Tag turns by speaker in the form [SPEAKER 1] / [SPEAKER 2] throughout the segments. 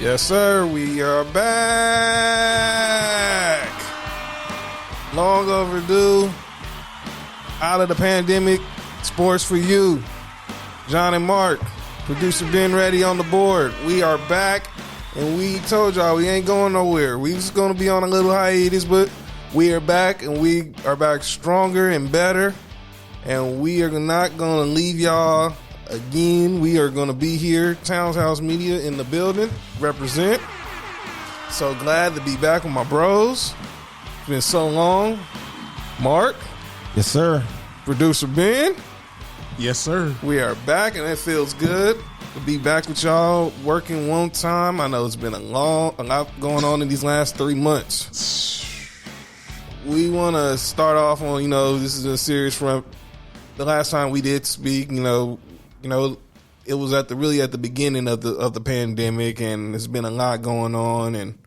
[SPEAKER 1] Yes, sir. We are back. Long overdue. Out of the pandemic. Sports for you. John and Mark. Producer Ben Ready on the board. We are back. And we told y'all we ain't going nowhere. We just going to be on a little hiatus, but we are back. And we are back stronger and better. And we are not going to leave y'all again. We are going to be here. Townhouse Media in the building. Represent. So glad to be back with my bros. It's been so long. Mark.
[SPEAKER 2] Yes, sir.
[SPEAKER 1] Producer Ben.
[SPEAKER 3] Yes, sir.
[SPEAKER 1] We are back, and it feels good to be back with y'all working one time. I know it's been a lot going on in these last 3 months. We want to start off on, this is a series from the last time we did speak. It was at the beginning of the pandemic, and there's been a lot going on. And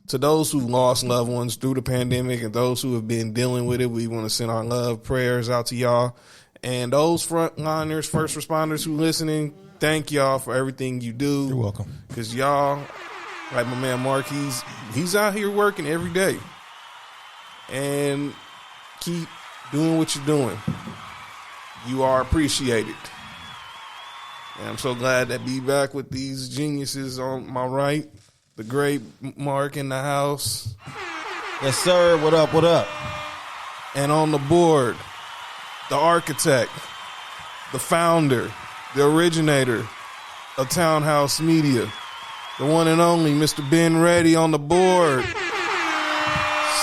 [SPEAKER 1] to those who lost loved ones through the pandemic and those who have been dealing with it, we want to send our love, prayers out to y'all. And those frontliners, first responders who listening, thank y'all for everything you do.
[SPEAKER 2] You're welcome.
[SPEAKER 1] Because y'all, like my man Mark, he's out here working every day. And keep doing what you're doing. You are appreciated. And I'm so glad to be back with these geniuses on my right. The great Mark in the house.
[SPEAKER 2] Yes, sir. What up? What up?
[SPEAKER 1] And on the board, the architect, the founder, the originator of Townhouse Media, the one and only Mr. Ben Ready on the board.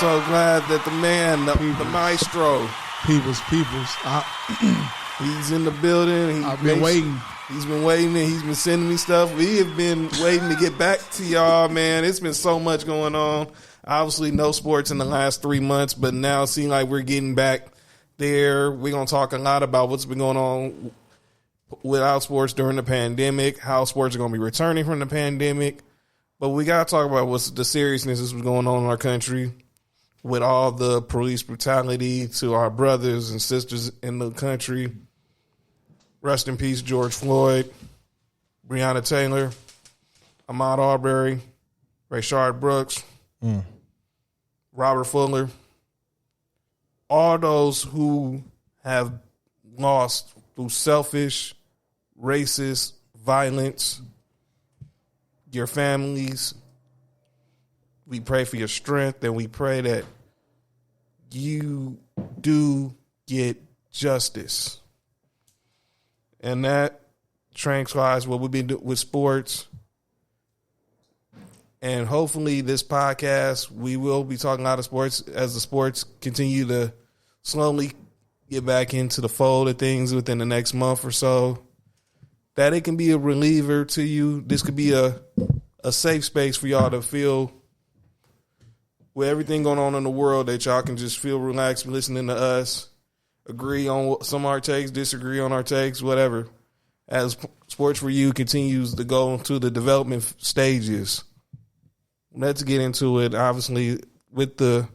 [SPEAKER 1] So glad that the man, the maestro.
[SPEAKER 3] Peoples.
[SPEAKER 1] He's in the building.
[SPEAKER 3] I've been waiting.
[SPEAKER 1] He's been waiting, and he's been sending me stuff. We have been waiting to get back to y'all, man. It's been so much going on. Obviously, no sports in the last 3 months, but now it seems like we're getting back there. We're going to talk a lot about what's been going on without sports during the pandemic, how sports are going to be returning from the pandemic. But we got to talk about what's the seriousness that's going on in our country with all the police brutality to our brothers and sisters in the country. Rest in peace, George Floyd, Breonna Taylor, Ahmaud Arbery, Rayshard Brooks, Robert Fuller. All those who have lost through selfish, racist violence, your families, we pray for your strength, and we pray that you do get justice. And that translates what we've been doing with sports. And hopefully this podcast, we will be talking a lot of sports as the sports continue to slowly get back into the fold of things within the next month or so. That it can be a reliever to you. This could be a safe space for y'all to feel with everything going on in the world, that y'all can just feel relaxed listening to us. Agree on some of our takes, disagree on our takes, whatever. As Sports for You continues to go into the development stages, let's get into it. Obviously, with the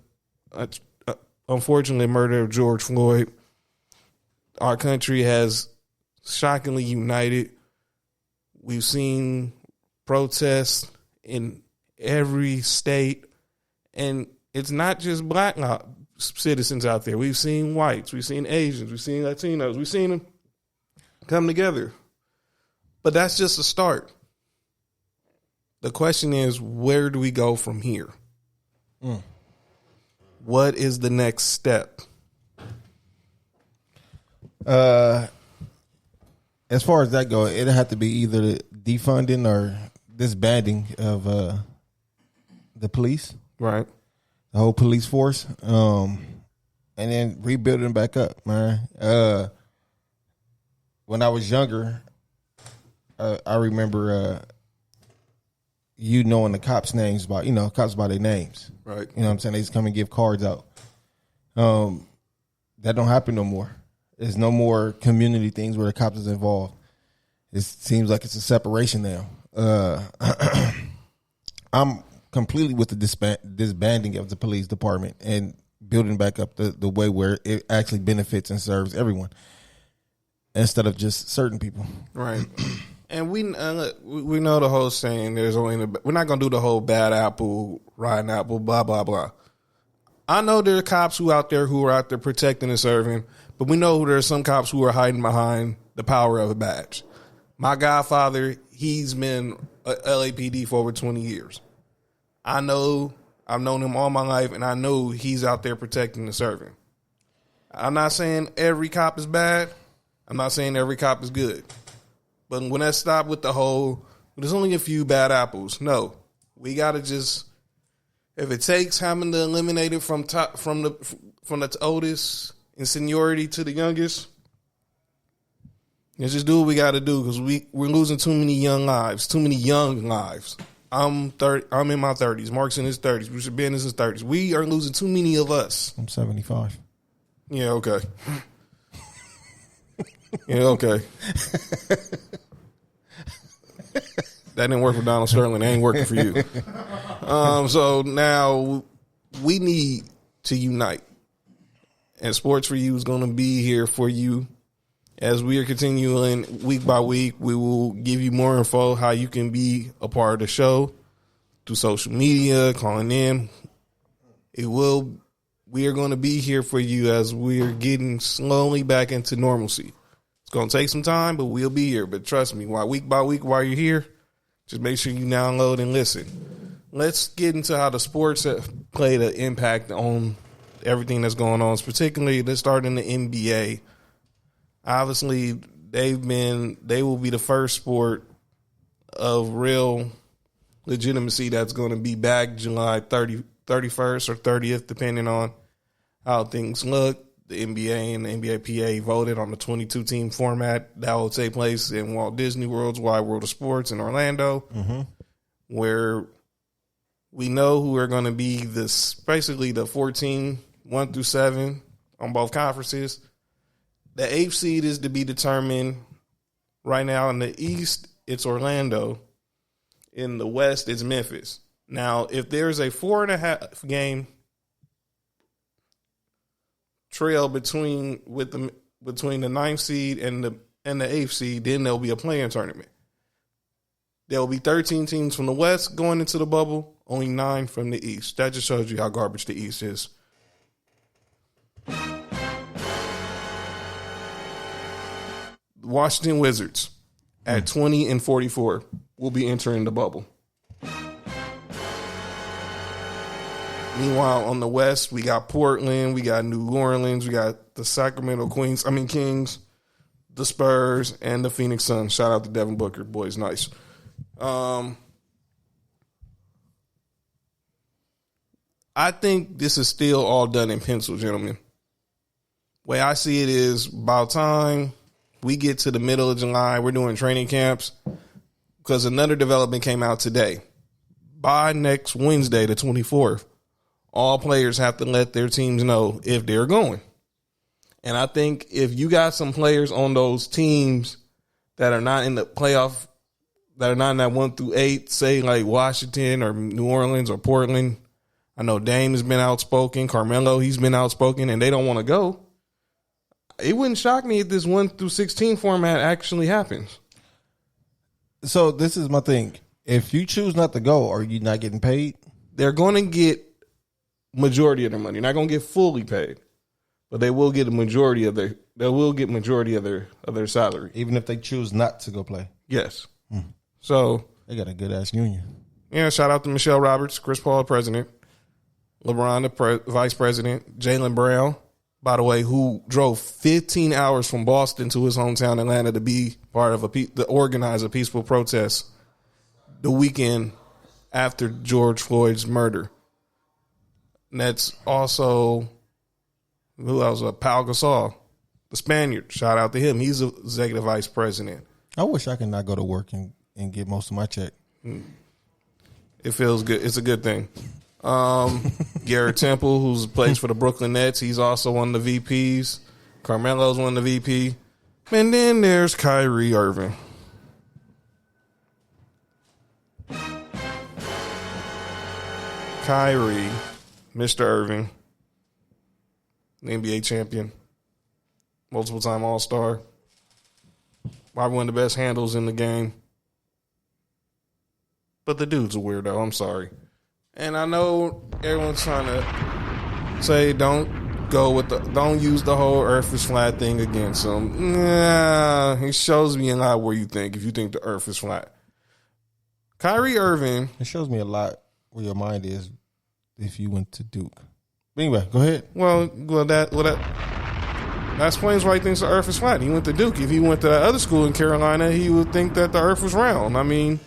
[SPEAKER 1] unfortunate murder of George Floyd, our country has shockingly united. We've seen protests in every state, and it's not just black citizens out there. We've seen whites, we've seen Asians, we've seen Latinos, we've seen them come together. But that's just a start. The question is, where do we go from here? What is the next step?
[SPEAKER 2] As far as that goes, it'll have to be either the defunding or disbanding of the police.
[SPEAKER 1] Right.
[SPEAKER 2] The whole police force, and then rebuilding back up, man. When I was younger, I remember you knowing the cops' names cops by their names.
[SPEAKER 1] Right.
[SPEAKER 2] You know what I'm saying? They just come and give cards out. That don't happen no more. There's no more community things where the cops is involved. It seems like it's a separation now. I'm completely with the disbanding of the police department and building back up the way where it actually benefits and serves everyone instead of just certain people.
[SPEAKER 1] Right. And we know the whole saying. We're not gonna do the whole bad apple, rotten apple, blah blah blah. I know there are cops who are out there protecting and serving, but we know there are some cops who are hiding behind the power of a badge. My godfather, he's been a LAPD for over 20 years. I've known him all my life, and I know he's out there protecting and serving. I'm not saying every cop is bad. I'm not saying every cop is good. But when I stop with the whole, there's only a few bad apples. No, we gotta just, if it takes having to eliminate it from the oldest in seniority to the youngest, let's just do what we gotta do because we're losing too many young lives. I'm in my 30s. Mark's in his 30s. Richard Ben is in his 30s. We are losing too many of us.
[SPEAKER 2] I'm 75.
[SPEAKER 1] Yeah. Okay. Yeah. Okay. That didn't work for Donald Sterling. That ain't working for you. So now we need to unite. And Sports for You is going to be here for you. As we are continuing week by week, we will give you more info how you can be a part of the show through social media, calling in. We are going to be here for you as we are getting slowly back into normalcy. It's going to take some time, but we'll be here. But trust me, week by week, while you're here, just make sure you download and listen. Let's get into how the sports have played an impact on everything that's going on. Particularly, let's start in the NBA. Obviously, they will be the first sport of real legitimacy that's going to be back July 31st or 30th, depending on how things look. The NBA and the NBAPA voted on the 22-team format that will take place in Walt Disney World's Wide World of Sports in Orlando, where we know who are going to be basically the 14, 1 through 7 on both conferences. The 8th seed is to be determined right now. In the East, it's Orlando. In the West, it's Memphis. Now, if there's a 4.5 game trail between the 9th seed and the 8th seed, then there'll be a play-in tournament. There will be 13 teams from the West going into the bubble, only 9 from the East. That just shows you how garbage the East is. Washington Wizards at 20-44 will be entering the bubble. Meanwhile, on the West, we got Portland, we got New Orleans, we got the Sacramento Kings, the Spurs, and the Phoenix Suns. Shout out to Devin Booker. Boy's nice. I think this is still all done in pencil, gentlemen. Way I see it is about time we get to the middle of July. We're doing training camps because another development came out today. By next Wednesday, the 24th, all players have to let their teams know if they're going. And I think if you got some players on those teams that are not in the playoff, that are not in that 1 through 8, say like Washington or New Orleans or Portland. I know Dame has been outspoken. Carmelo, he's been outspoken, and they don't want to go. It wouldn't shock me if this 1 through 16 format actually happens.
[SPEAKER 2] So this is my thing. If you choose not to go, are you not getting paid?
[SPEAKER 1] They're going to get majority of their money. They're not going to get fully paid, but they will get a majority of their. They will get majority of their salary,
[SPEAKER 2] even if they choose not to go play.
[SPEAKER 1] Yes. So
[SPEAKER 2] they got a good ass union.
[SPEAKER 1] Yeah. Shout out to Michelle Roberts, Chris Paul, president, LeBron, the vice president, Jaylen Brown, by the way, who drove 15 hours from Boston to his hometown Atlanta to be part of to organize a peaceful protest the weekend after George Floyd's murder. And that's also, who else? Pau Gasol, the Spaniard. Shout out to him. He's the executive vice president.
[SPEAKER 2] I wish I could not go to work and get most of my check.
[SPEAKER 1] It feels good. It's a good thing. Garrett Temple, who's plays for the Brooklyn Nets, he's also one of the VPs. Carmelo's one of the VP. And then there's Kyrie Irving. Kyrie, Mr. Irving, the NBA champion, multiple-time All-Star, probably one of the best handles in the game. But the dude's a weirdo. I'm sorry. And I know everyone's trying to say don't use the whole Earth is flat thing against him. Nah, it shows me a lot where you think if you think the Earth is flat. Kyrie Irving.
[SPEAKER 2] It shows me a lot where your mind is if you went to Duke. But anyway, go ahead.
[SPEAKER 1] Well, that explains why he thinks the Earth is flat. He went to Duke. If he went to that other school in Carolina, he would think that the Earth was round. I mean,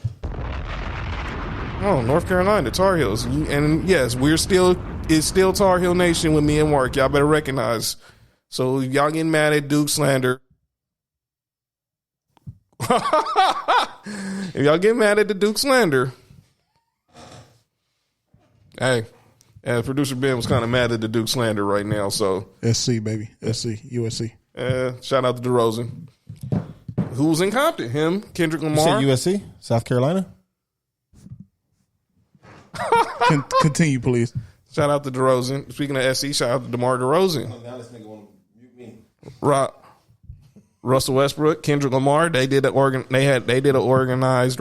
[SPEAKER 1] North Carolina, Tar Heels, and yes, it's still Tar Heel Nation with me and Mark. Y'all better recognize. So if y'all getting mad at Duke slander, if y'all get mad at the Duke slander, hey. Producer Ben was kind of mad at the Duke slander right now. So
[SPEAKER 3] SC, baby. SC, USC.
[SPEAKER 1] Shout out to DeRozan. Who's in Compton? Him, Kendrick Lamar.
[SPEAKER 2] You said USC? South Carolina?
[SPEAKER 3] Continue, please.
[SPEAKER 1] Shout out to DeRozan. Speaking of SC, shout out to DeMar DeRozan.
[SPEAKER 2] Now this nigga want to mute me.
[SPEAKER 1] Russell Westbrook, Kendrick Lamar. They did an organized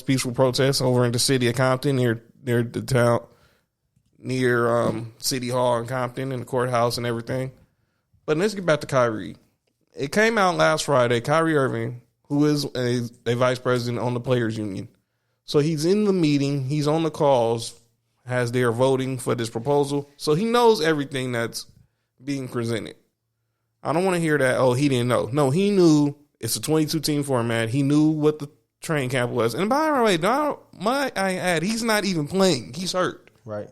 [SPEAKER 1] peaceful protest over in the city of Compton near the town. Near City Hall in Compton and the courthouse and everything. But let's get back to Kyrie. It came out last Friday, Kyrie Irving, who is a vice president on the Players Union. So he's in the meeting, he's on the calls as they're voting for this proposal. So he knows everything that's being presented. I don't want to hear that, he didn't know. No, he knew it's a 22-team format. He knew what the training camp was. And by the way, I add, he's not even playing. He's hurt.
[SPEAKER 2] Right.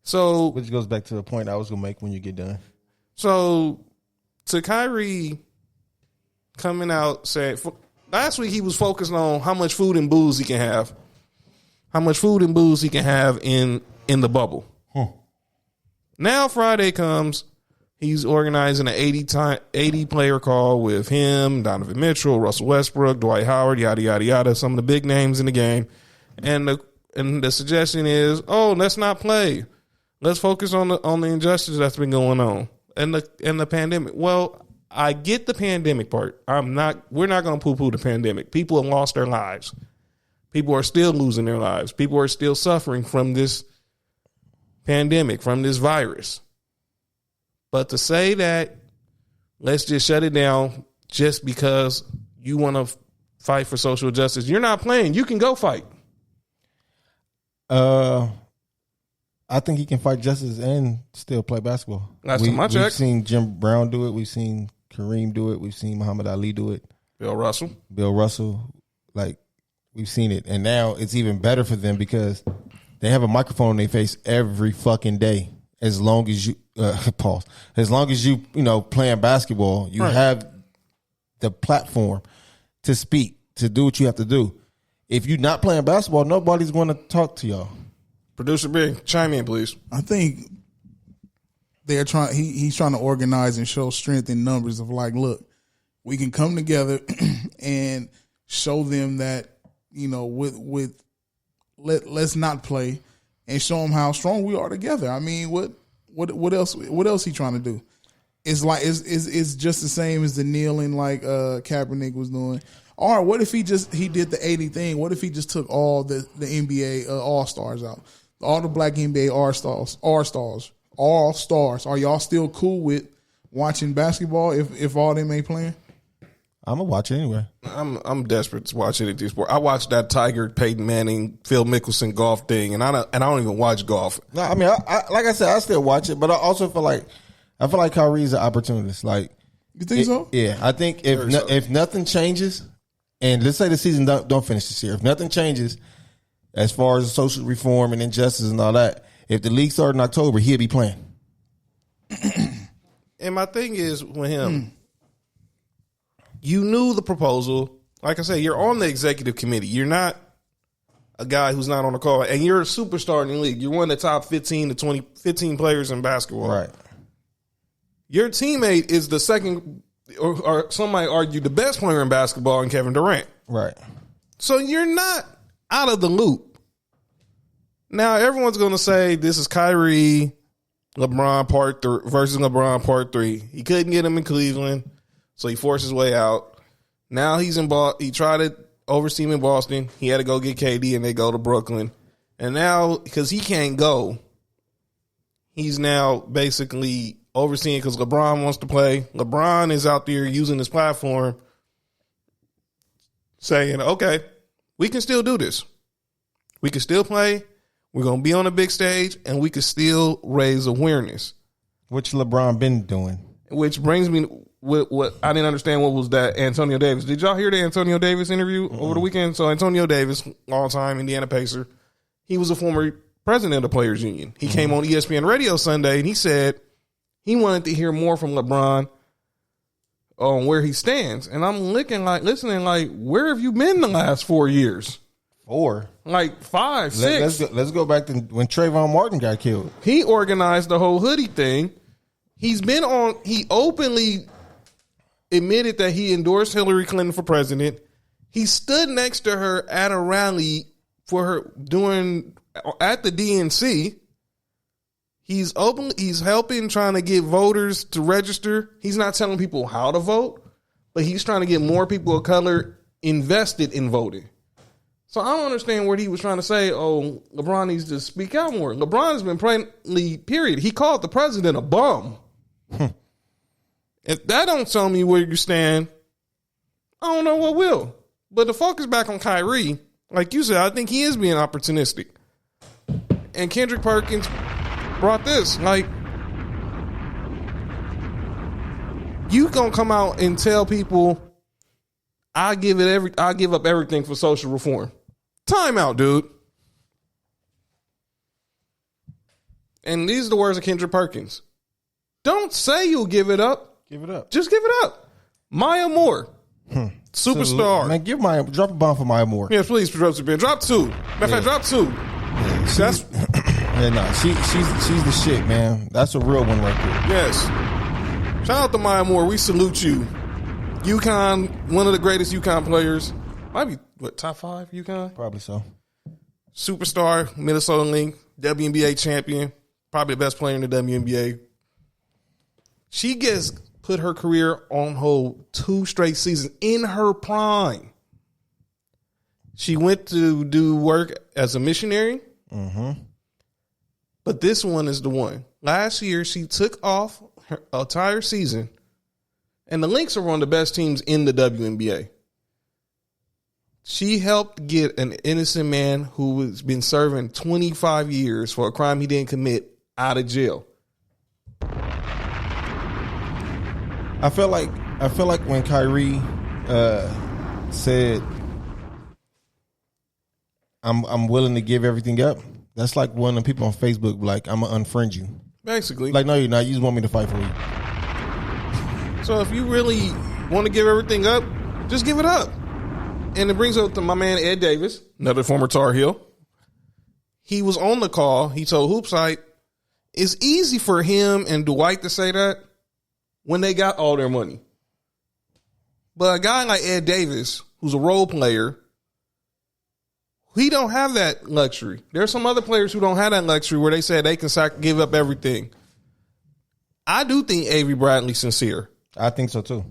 [SPEAKER 1] So,
[SPEAKER 2] which goes back to the point I was going to make when you get done.
[SPEAKER 1] So, to Kyrie coming out saying, last week he was focused on how much food and booze he can have. How much food and booze he can have in the bubble. Now Friday comes, he's organizing an 80 player call with him, Donovan Mitchell, Russell Westbrook, Dwight Howard, yada, yada, yada, some of the big names in the game. And the suggestion is, let's not play. Let's focus on the injustice that's been going on and the pandemic. Well, I get the pandemic part. We're not going to poo-poo the pandemic. People have lost their lives. People are still losing their lives. People are still suffering from this pandemic, from this virus. But to say that let's just shut it down just because you want to fight for social justice, you're not playing. You can go fight.
[SPEAKER 2] I think he can fight justice and still play basketball.
[SPEAKER 1] That's my check.
[SPEAKER 2] We've seen Jim Brown do it. We've seen Kareem do it. We've seen Muhammad Ali do it.
[SPEAKER 1] Bill Russell.
[SPEAKER 2] Like, we've seen it. And now it's even better for them because they have a microphone in their face every fucking day. As long as you, pause. As long as you playing basketball, you have the platform to speak, to do what you have to do. If you're not playing basketball, nobody's going to talk to y'all.
[SPEAKER 1] Producer Big, chime in, please.
[SPEAKER 3] I think they're trying. He's trying to organize and show strength in numbers of like, look, we can come together and show them that let's not play and show them how strong we are together. I mean, what else? What else he trying to do? It's like it's just the same as the kneeling like Kaepernick was doing. All right, what if he did the 80 thing? What if he just took all the NBA All-Stars out? All the black NBA All-Stars. Are y'all still cool with watching basketball if all them ain't playing?
[SPEAKER 2] I'm gonna watch it anyway.
[SPEAKER 1] I'm desperate to watch it at these sports. I watched that Tiger, Peyton Manning, Phil Mickelson golf thing, and I don't even watch golf.
[SPEAKER 2] No, I mean, I like I said, I still watch it, but I also feel like Kyrie's an opportunist. Like,
[SPEAKER 3] you think so?
[SPEAKER 2] Yeah, I think if nothing changes, and let's say the season don't finish this year, if nothing changes as far as social reform and injustice and all that, if the league started in October, he'll be playing.
[SPEAKER 1] And my thing is with him. You knew the proposal. Like I said, you're on the executive committee. You're not a guy who's not on the call. And you're a superstar in the league. You're one of the top 15 to 15 players in basketball.
[SPEAKER 2] Right.
[SPEAKER 1] Your teammate is the second, or some might argue, the best player in basketball in Kevin Durant.
[SPEAKER 2] Right.
[SPEAKER 1] So you're not out of the loop. Now, everyone's going to say this is Kyrie, LeBron part 3 versus LeBron part 3. He couldn't get him in Cleveland. So he forced his way out. Now he's in ball. He tried it oversee him in Boston. He had to go get KD, and they go to Brooklyn. And now, because he can't go, he's now basically overseeing because LeBron wants to play. LeBron is out there using his platform saying, okay, we can still do this. We can still play. We're going to be on a big stage, and we can still raise awareness.
[SPEAKER 2] Which LeBron been doing.
[SPEAKER 1] Which brings me what I didn't understand what was that Antonio Davis. Did y'all hear the Antonio Davis interview over the weekend? So Antonio Davis, all-time Indiana Pacer, he was a former president of the Players Union. He came on ESPN Radio Sunday, and he said he wanted to hear more from LeBron on where he stands. And I'm listening like, where have you been the last 4 years?
[SPEAKER 2] 4.
[SPEAKER 1] Like 5, 6.
[SPEAKER 2] Let's go back to when Trayvon Martin got killed.
[SPEAKER 1] He organized the whole hoodie thing. He openly admitted that he endorsed Hillary Clinton for president. He stood next to her at a rally for her at the DNC. He's helping, trying to get voters to register. He's not telling people how to vote, but he's trying to get more people of color invested in voting. So I don't understand what he was trying to say. Oh, LeBron needs to speak out more. LeBron has been plainly, period. He called the president a bum. If that don't tell me where you stand, I don't know what will. But the focus back on Kyrie, like you said, I think he is being opportunistic. And Kendrick Perkins brought this. Like, you gonna come out and tell people, I give up everything for social reform. Time out, dude. And these are the words of Kendrick Perkins. Don't say you'll give it up.
[SPEAKER 2] Give it up.
[SPEAKER 1] Just give it up. Maya Moore. Superstar.
[SPEAKER 2] Man, drop a bomb for Maya Moore.
[SPEAKER 1] Yes, please, drop 2. Matter of fact, drop 2.
[SPEAKER 2] Yeah, she's the shit, man. That's a real one right there.
[SPEAKER 1] Yes. Shout out to Maya Moore. We salute you. UConn, one of the greatest UConn players. Might be, top 5 UConn?
[SPEAKER 2] Probably so.
[SPEAKER 1] Superstar, Minnesota Lynx, WNBA champion, probably the best player in the WNBA. She gets put her career on hold 2 straight seasons in her prime. She went to do work as a missionary. But this one is the one. Last year, she took off her entire season, and the Lynx are one of the best teams in the WNBA. She helped get an innocent man who has been serving 25 years for a crime he didn't commit out of jail.
[SPEAKER 2] I feel like when Kyrie said, "I'm willing to give everything up," that's like one of the people on Facebook like, "I'm gonna unfriend you."
[SPEAKER 1] Basically,
[SPEAKER 2] like, no, you're not. You just want me to fight for you.
[SPEAKER 1] So if you really want to give everything up, just give it up. And it brings up to my man Ed Davis, another former Tar Heel. He was on the call. He told Hoopsite, it's easy for him and Dwight to say that when they got all their money. But a guy like Ed Davis, who's a role player, he don't have that luxury. There's some other players who don't have that luxury where they say they can give up everything. I do think Avery Bradley's sincere.
[SPEAKER 2] I think so too.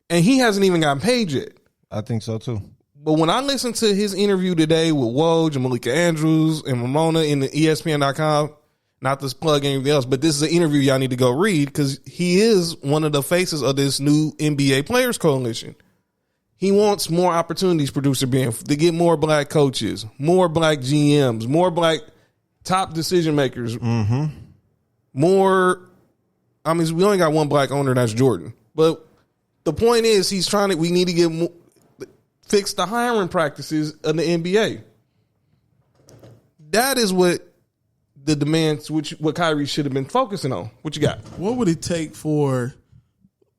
[SPEAKER 1] And he hasn't even gotten paid yet.
[SPEAKER 2] I think so too.
[SPEAKER 1] But when I listened to his interview today with Woj and Malika Andrews and Ramona in the ESPN.com, not to plug anything else, but this is an interview y'all need to go read because he is one of the faces of this new NBA Players Coalition. He wants more opportunities, producer Ben, to get more black coaches, more black GMs, more black top decision makers, more. I mean, we only got one black owner, that's Jordan. But the point is, we need to get more, fix the hiring practices of the NBA. That is what the demands, what Kyrie should have been focusing on. What you got?
[SPEAKER 3] What would it take for,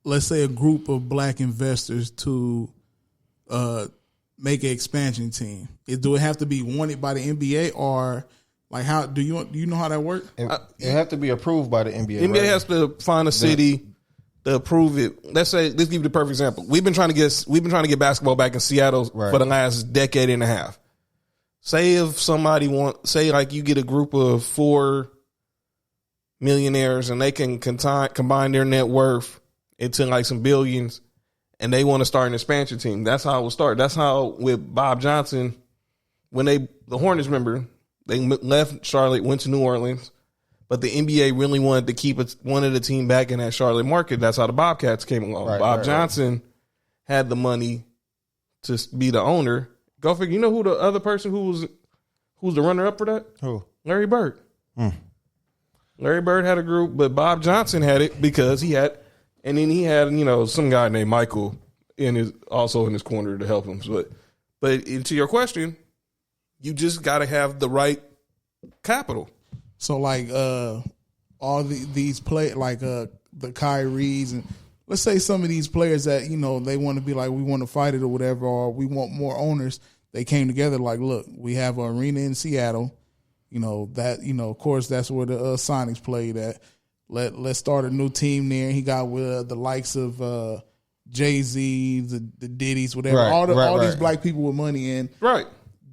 [SPEAKER 3] let's say, a group of black investors to make an expansion team? Do it have to be wanted by the NBA, or like how do you know how that works?
[SPEAKER 2] It have to be approved by the NBA.
[SPEAKER 1] NBA
[SPEAKER 2] right?
[SPEAKER 1] has to find a city to approve it. Let's give you the perfect example. We've been trying to get basketball back in Seattle for the last decade and a half. Say if somebody like you get a group of 4 millionaires and they can combine their net worth into like some billions, and they want to start an expansion team. That's how it will start. That's how with Bob Johnson, when the Hornets, remember, they left Charlotte, went to New Orleans, but the NBA really wanted to keep wanted the team back in that Charlotte market. That's how the Bobcats came along. Bob Johnson had the money to be the owner. Go figure. You know who the other person who's the runner up for that?
[SPEAKER 2] Who?
[SPEAKER 1] Larry Bird. Larry Bird had a group, but Bob Johnson had it because he had, and then he had, some guy named Michael also in his corner to help him. But to your question, you just got to have the right capital.
[SPEAKER 3] So like all these play like the Kyries and let's say some of these players that they want to be like we want to fight it or whatever, or we want more owners. They came together like, look, we have an arena in Seattle. Of course, that's where the Sonics played at. Let's start a new team there. He got with the likes of Jay-Z, the Diddy's, whatever, all these black people with money in.
[SPEAKER 1] Right.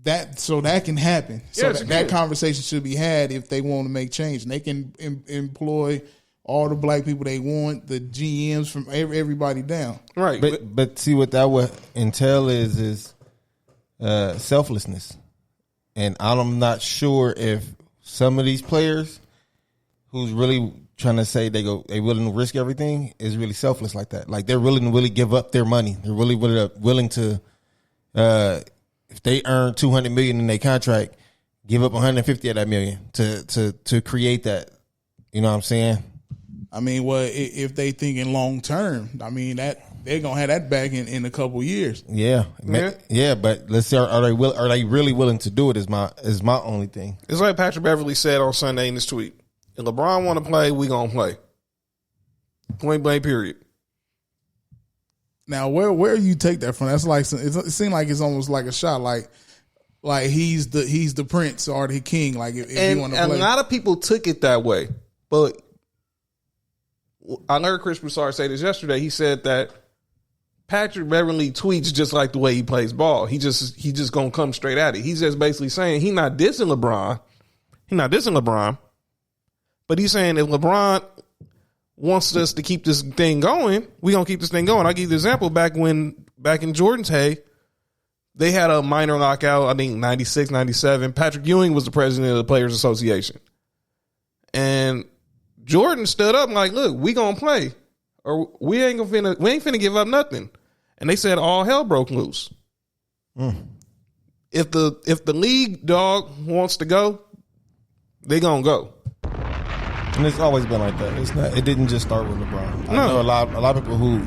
[SPEAKER 3] That can happen. So that conversation should be had if they want to make change. And they can employ all the black people they want, the GMs from everybody down.
[SPEAKER 1] Right.
[SPEAKER 2] But see what that would entail is selflessness. And I'm not sure if some of these players who's really trying to say they willing to risk everything is really selfless like that. Like they're willing to really give up their money. They're really willing to, if they earn $200 million in their contract, give up $150 of that million to create that. You know what I'm saying?
[SPEAKER 3] I mean, well, if they thinking long term, I mean that they're gonna have that back in a couple years.
[SPEAKER 2] Yeah. But let's see, are they really willing to do it? Is my only thing.
[SPEAKER 1] It's like Patrick Beverly said on Sunday in his tweet: if LeBron want to play, we gonna play. Point blank. Period.
[SPEAKER 3] Now, where you take that from? That's like it seems like it's almost like a shot. Like he's the prince or the king. Like if you want to play,
[SPEAKER 1] a lot of people took it that way, but I heard Chris Broussard say this yesterday. He said that Patrick Beverly tweets just like the way he plays ball. He just gonna come straight at it. He's just basically saying he's not dissing LeBron. But he's saying if LeBron wants us to keep this thing going, we gonna keep this thing going. I'll give you the example back in Jordan's hey, they had a minor lockout, I think 96, 97. Patrick Ewing was the president of the Players Association. And Jordan stood up like, look, we gonna play. Or we ain't finna give up nothing. And they said all hell broke loose. If the league dog wants to go, they gonna go.
[SPEAKER 2] And it's always been like that. It didn't just start with LeBron. I know a lot of people who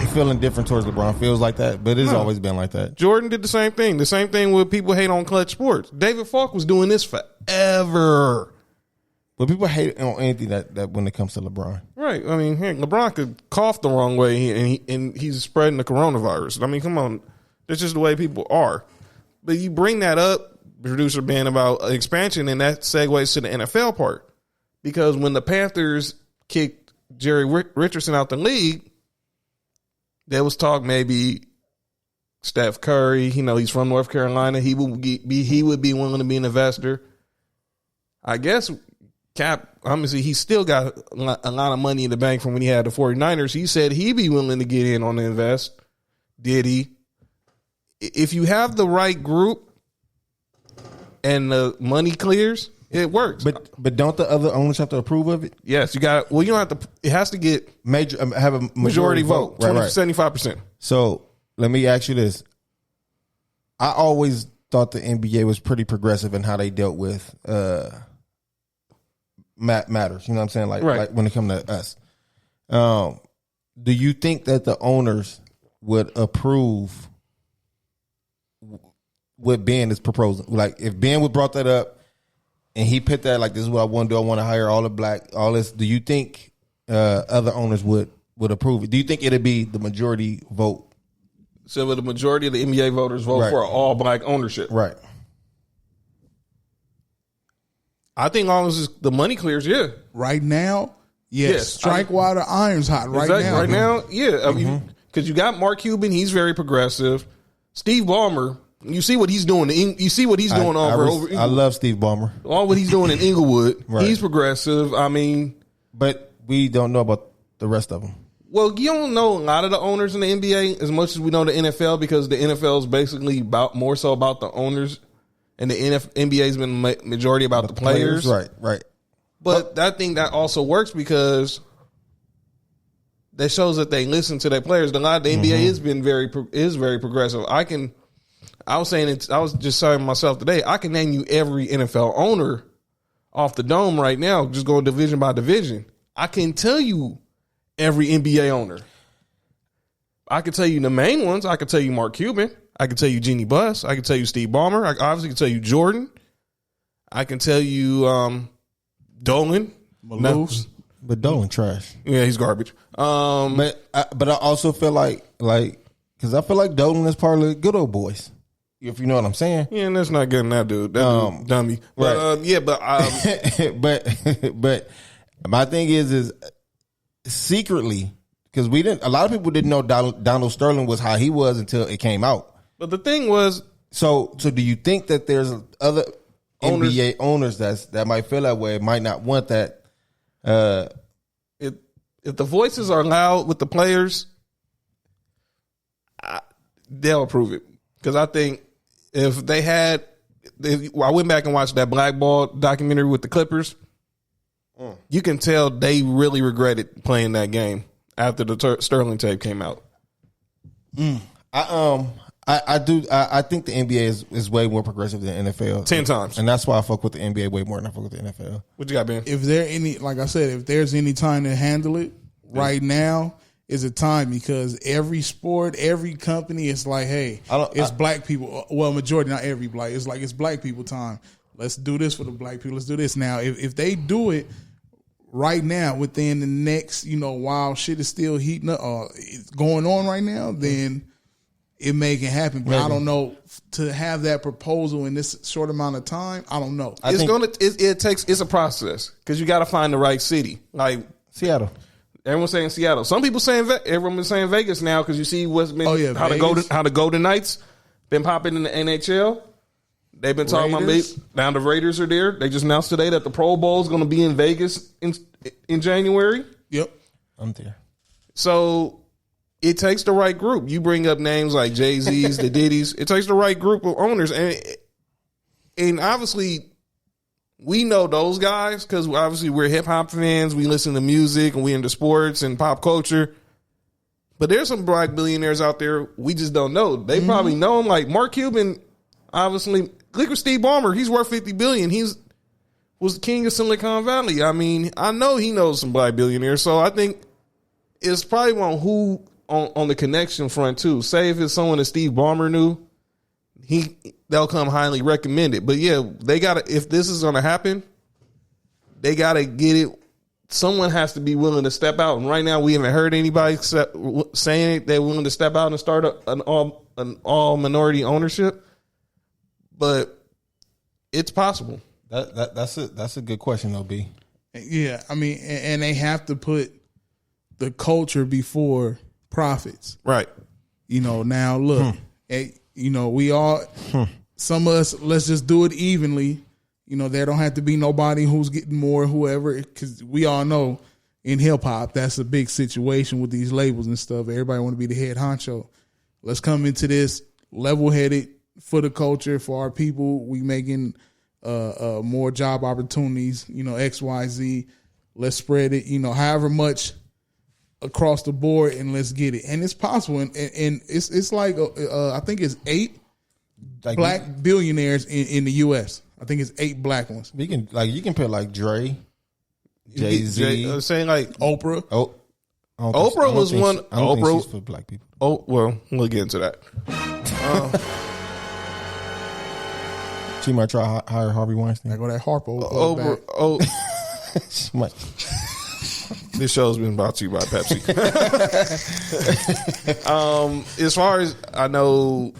[SPEAKER 2] feeling different towards LeBron feels like that, but it's always been like that.
[SPEAKER 1] Jordan did the same thing. The same thing with people hate on Clutch Sports. David Falk was doing this forever.
[SPEAKER 2] But people hate on anything that when it comes to LeBron.
[SPEAKER 1] Right. I mean, heck, LeBron could cough the wrong way and he's spreading the coronavirus. I mean, come on. That's just the way people are. But you bring that up, producer Ben, about expansion, and that segues to the NFL part. Because when the Panthers kicked Jerry Richardson out the league, there was talk maybe Steph Curry, he's from North Carolina, he would be willing to be an investor. I guess Cap, obviously, he still got a lot of money in the bank from when he had the 49ers. He said he'd be willing to get in on the invest. Did he? If you have the right group and the money clears, it works.
[SPEAKER 2] But don't the other owners have to approve of it?
[SPEAKER 1] Yes, you got. Well, you don't have to. It has to get
[SPEAKER 2] have a majority vote,
[SPEAKER 1] right, 75%.
[SPEAKER 2] So let me ask you this: I always thought the NBA was pretty progressive in how they dealt with matters. You know what I'm saying? Like when it comes to us. Do you think that the owners would approve what Ben is proposing? Like if Ben would brought that up and he put that like, this is what I want to do. I want to hire all this. Do you think other owners would approve it? Do you think it'd be the majority vote?
[SPEAKER 1] So would the majority of the NBA voters vote for all black ownership?
[SPEAKER 2] Right.
[SPEAKER 1] I think as long as the money clears, yeah.
[SPEAKER 3] Right now, yes. Strike while the iron's hot. Right now.
[SPEAKER 1] Right now, yeah. Because you got Mark Cuban, he's very progressive. Steve Ballmer, you see what he's doing. You see what he's doing over.
[SPEAKER 2] I love Steve Ballmer.
[SPEAKER 1] All what he's doing in Inglewood, he's progressive. I mean,
[SPEAKER 2] but we don't know about the rest of them.
[SPEAKER 1] Well, you don't know a lot of the owners in the NBA as much as we know the NFL because the NFL is basically more so about the owners, and the NBA has been majority about the players.
[SPEAKER 2] Right.
[SPEAKER 1] But I think that also works because that shows that they listen to their players. A lot of the NBA has been very progressive. I was just saying to myself today, I can name you every NFL owner off the dome right now, just going division by division. I can tell you every NBA owner. I can tell you the main ones. I can tell you Mark Cuban. I can tell you Jeannie Buss. I can tell you Steve Ballmer. I obviously can tell you Jordan. I can tell you Dolan.
[SPEAKER 3] Maloofs.
[SPEAKER 2] But Dolan trash.
[SPEAKER 1] Yeah, he's garbage.
[SPEAKER 2] But I also feel like because I feel like Dolan is part of the good old boys. If you know what I'm saying.
[SPEAKER 1] Yeah, and that's not getting that dude. That dude, dummy. But,
[SPEAKER 2] right. but my thing is secretly, because a lot of people didn't know Donald Sterling was how he was until it came out.
[SPEAKER 1] But the thing was,
[SPEAKER 2] so do you think that there's other NBA owners that might feel that way, might not want that?
[SPEAKER 1] If the voices are loud with the players, they'll approve it. Because I think if I went back and watched that Blackball documentary with the Clippers, you can tell they really regretted playing that game after the Sterling tape came out.
[SPEAKER 2] I do. I think the NBA is way more progressive than NFL.
[SPEAKER 1] 10 times.
[SPEAKER 2] And that's why I fuck with the NBA way more than I fuck with the NFL.
[SPEAKER 1] What you got, Ben?
[SPEAKER 3] If there's any time to handle it, right now is a time, because every sport, every company, it's like, hey, it's black people. Well, majority, not every black. It's like it's black people time. Let's do this for the black people. Let's do this now. If they do it right now, within the next, while shit is still heating up, it's going on right now, then it may can happen. But maybe. I don't know, to have that proposal in this short amount of time. I don't know.
[SPEAKER 1] It's a process because you got to find the right city. Like
[SPEAKER 2] Seattle.
[SPEAKER 1] Everyone's saying Seattle. Some people saying everyone's saying Vegas now because you see what's been how the Golden Knights been popping in the NHL. They've been talking about now the Raiders are there. They just announced today that the Pro Bowl is going to be in Vegas in January. Yep,
[SPEAKER 2] I'm there.
[SPEAKER 1] So it takes the right group. You bring up names like Jay-Z's, the Diddy's. It takes the right group of owners, and obviously we know those guys because obviously we're hip hop fans. We listen to music and we into sports and pop culture. But there's some black billionaires out there we just don't know. They probably know them, like Mark Cuban. Obviously, look at Steve Ballmer. He's worth $50 billion. Was the king of Silicon Valley. I mean, I know he knows some black billionaires. So I think it's probably on the connection front too. Say if it's someone that Steve Ballmer knew, they'll come highly recommended. But yeah, they gotta. If this is gonna happen, they gotta get it. Someone has to be willing to step out. And right now, we haven't heard anybody saying they're willing to step out and start an all minority ownership. But it's possible.
[SPEAKER 2] That's a good question, though, B.
[SPEAKER 3] Yeah, I mean, and they have to put the culture before profits,
[SPEAKER 1] right?
[SPEAKER 3] Now look, we all, some of us, let's just do it evenly. There don't have to be nobody who's getting more, whoever, because we all know in hip hop that's a big situation with these labels and stuff. Everybody want to be the head honcho. Let's come into this level headed. For the culture, for our people, we making more job opportunities, X, Y, Z. Let's spread it, however much across the board, and let's get it. And it's possible. And it's like I think it's 8 black billionaires in the U.S. I think it's 8 black ones.
[SPEAKER 2] You can put like Dre, Jay-Z,
[SPEAKER 1] saying like
[SPEAKER 3] Oprah.
[SPEAKER 1] Oprah was one.
[SPEAKER 2] I don't think she's for black people.
[SPEAKER 1] Oh well, we'll get into that.
[SPEAKER 2] She might try to hire Harvey Weinstein.
[SPEAKER 3] I go that Harpo.
[SPEAKER 1] This show's been brought to you by Pepsi. As far as I know,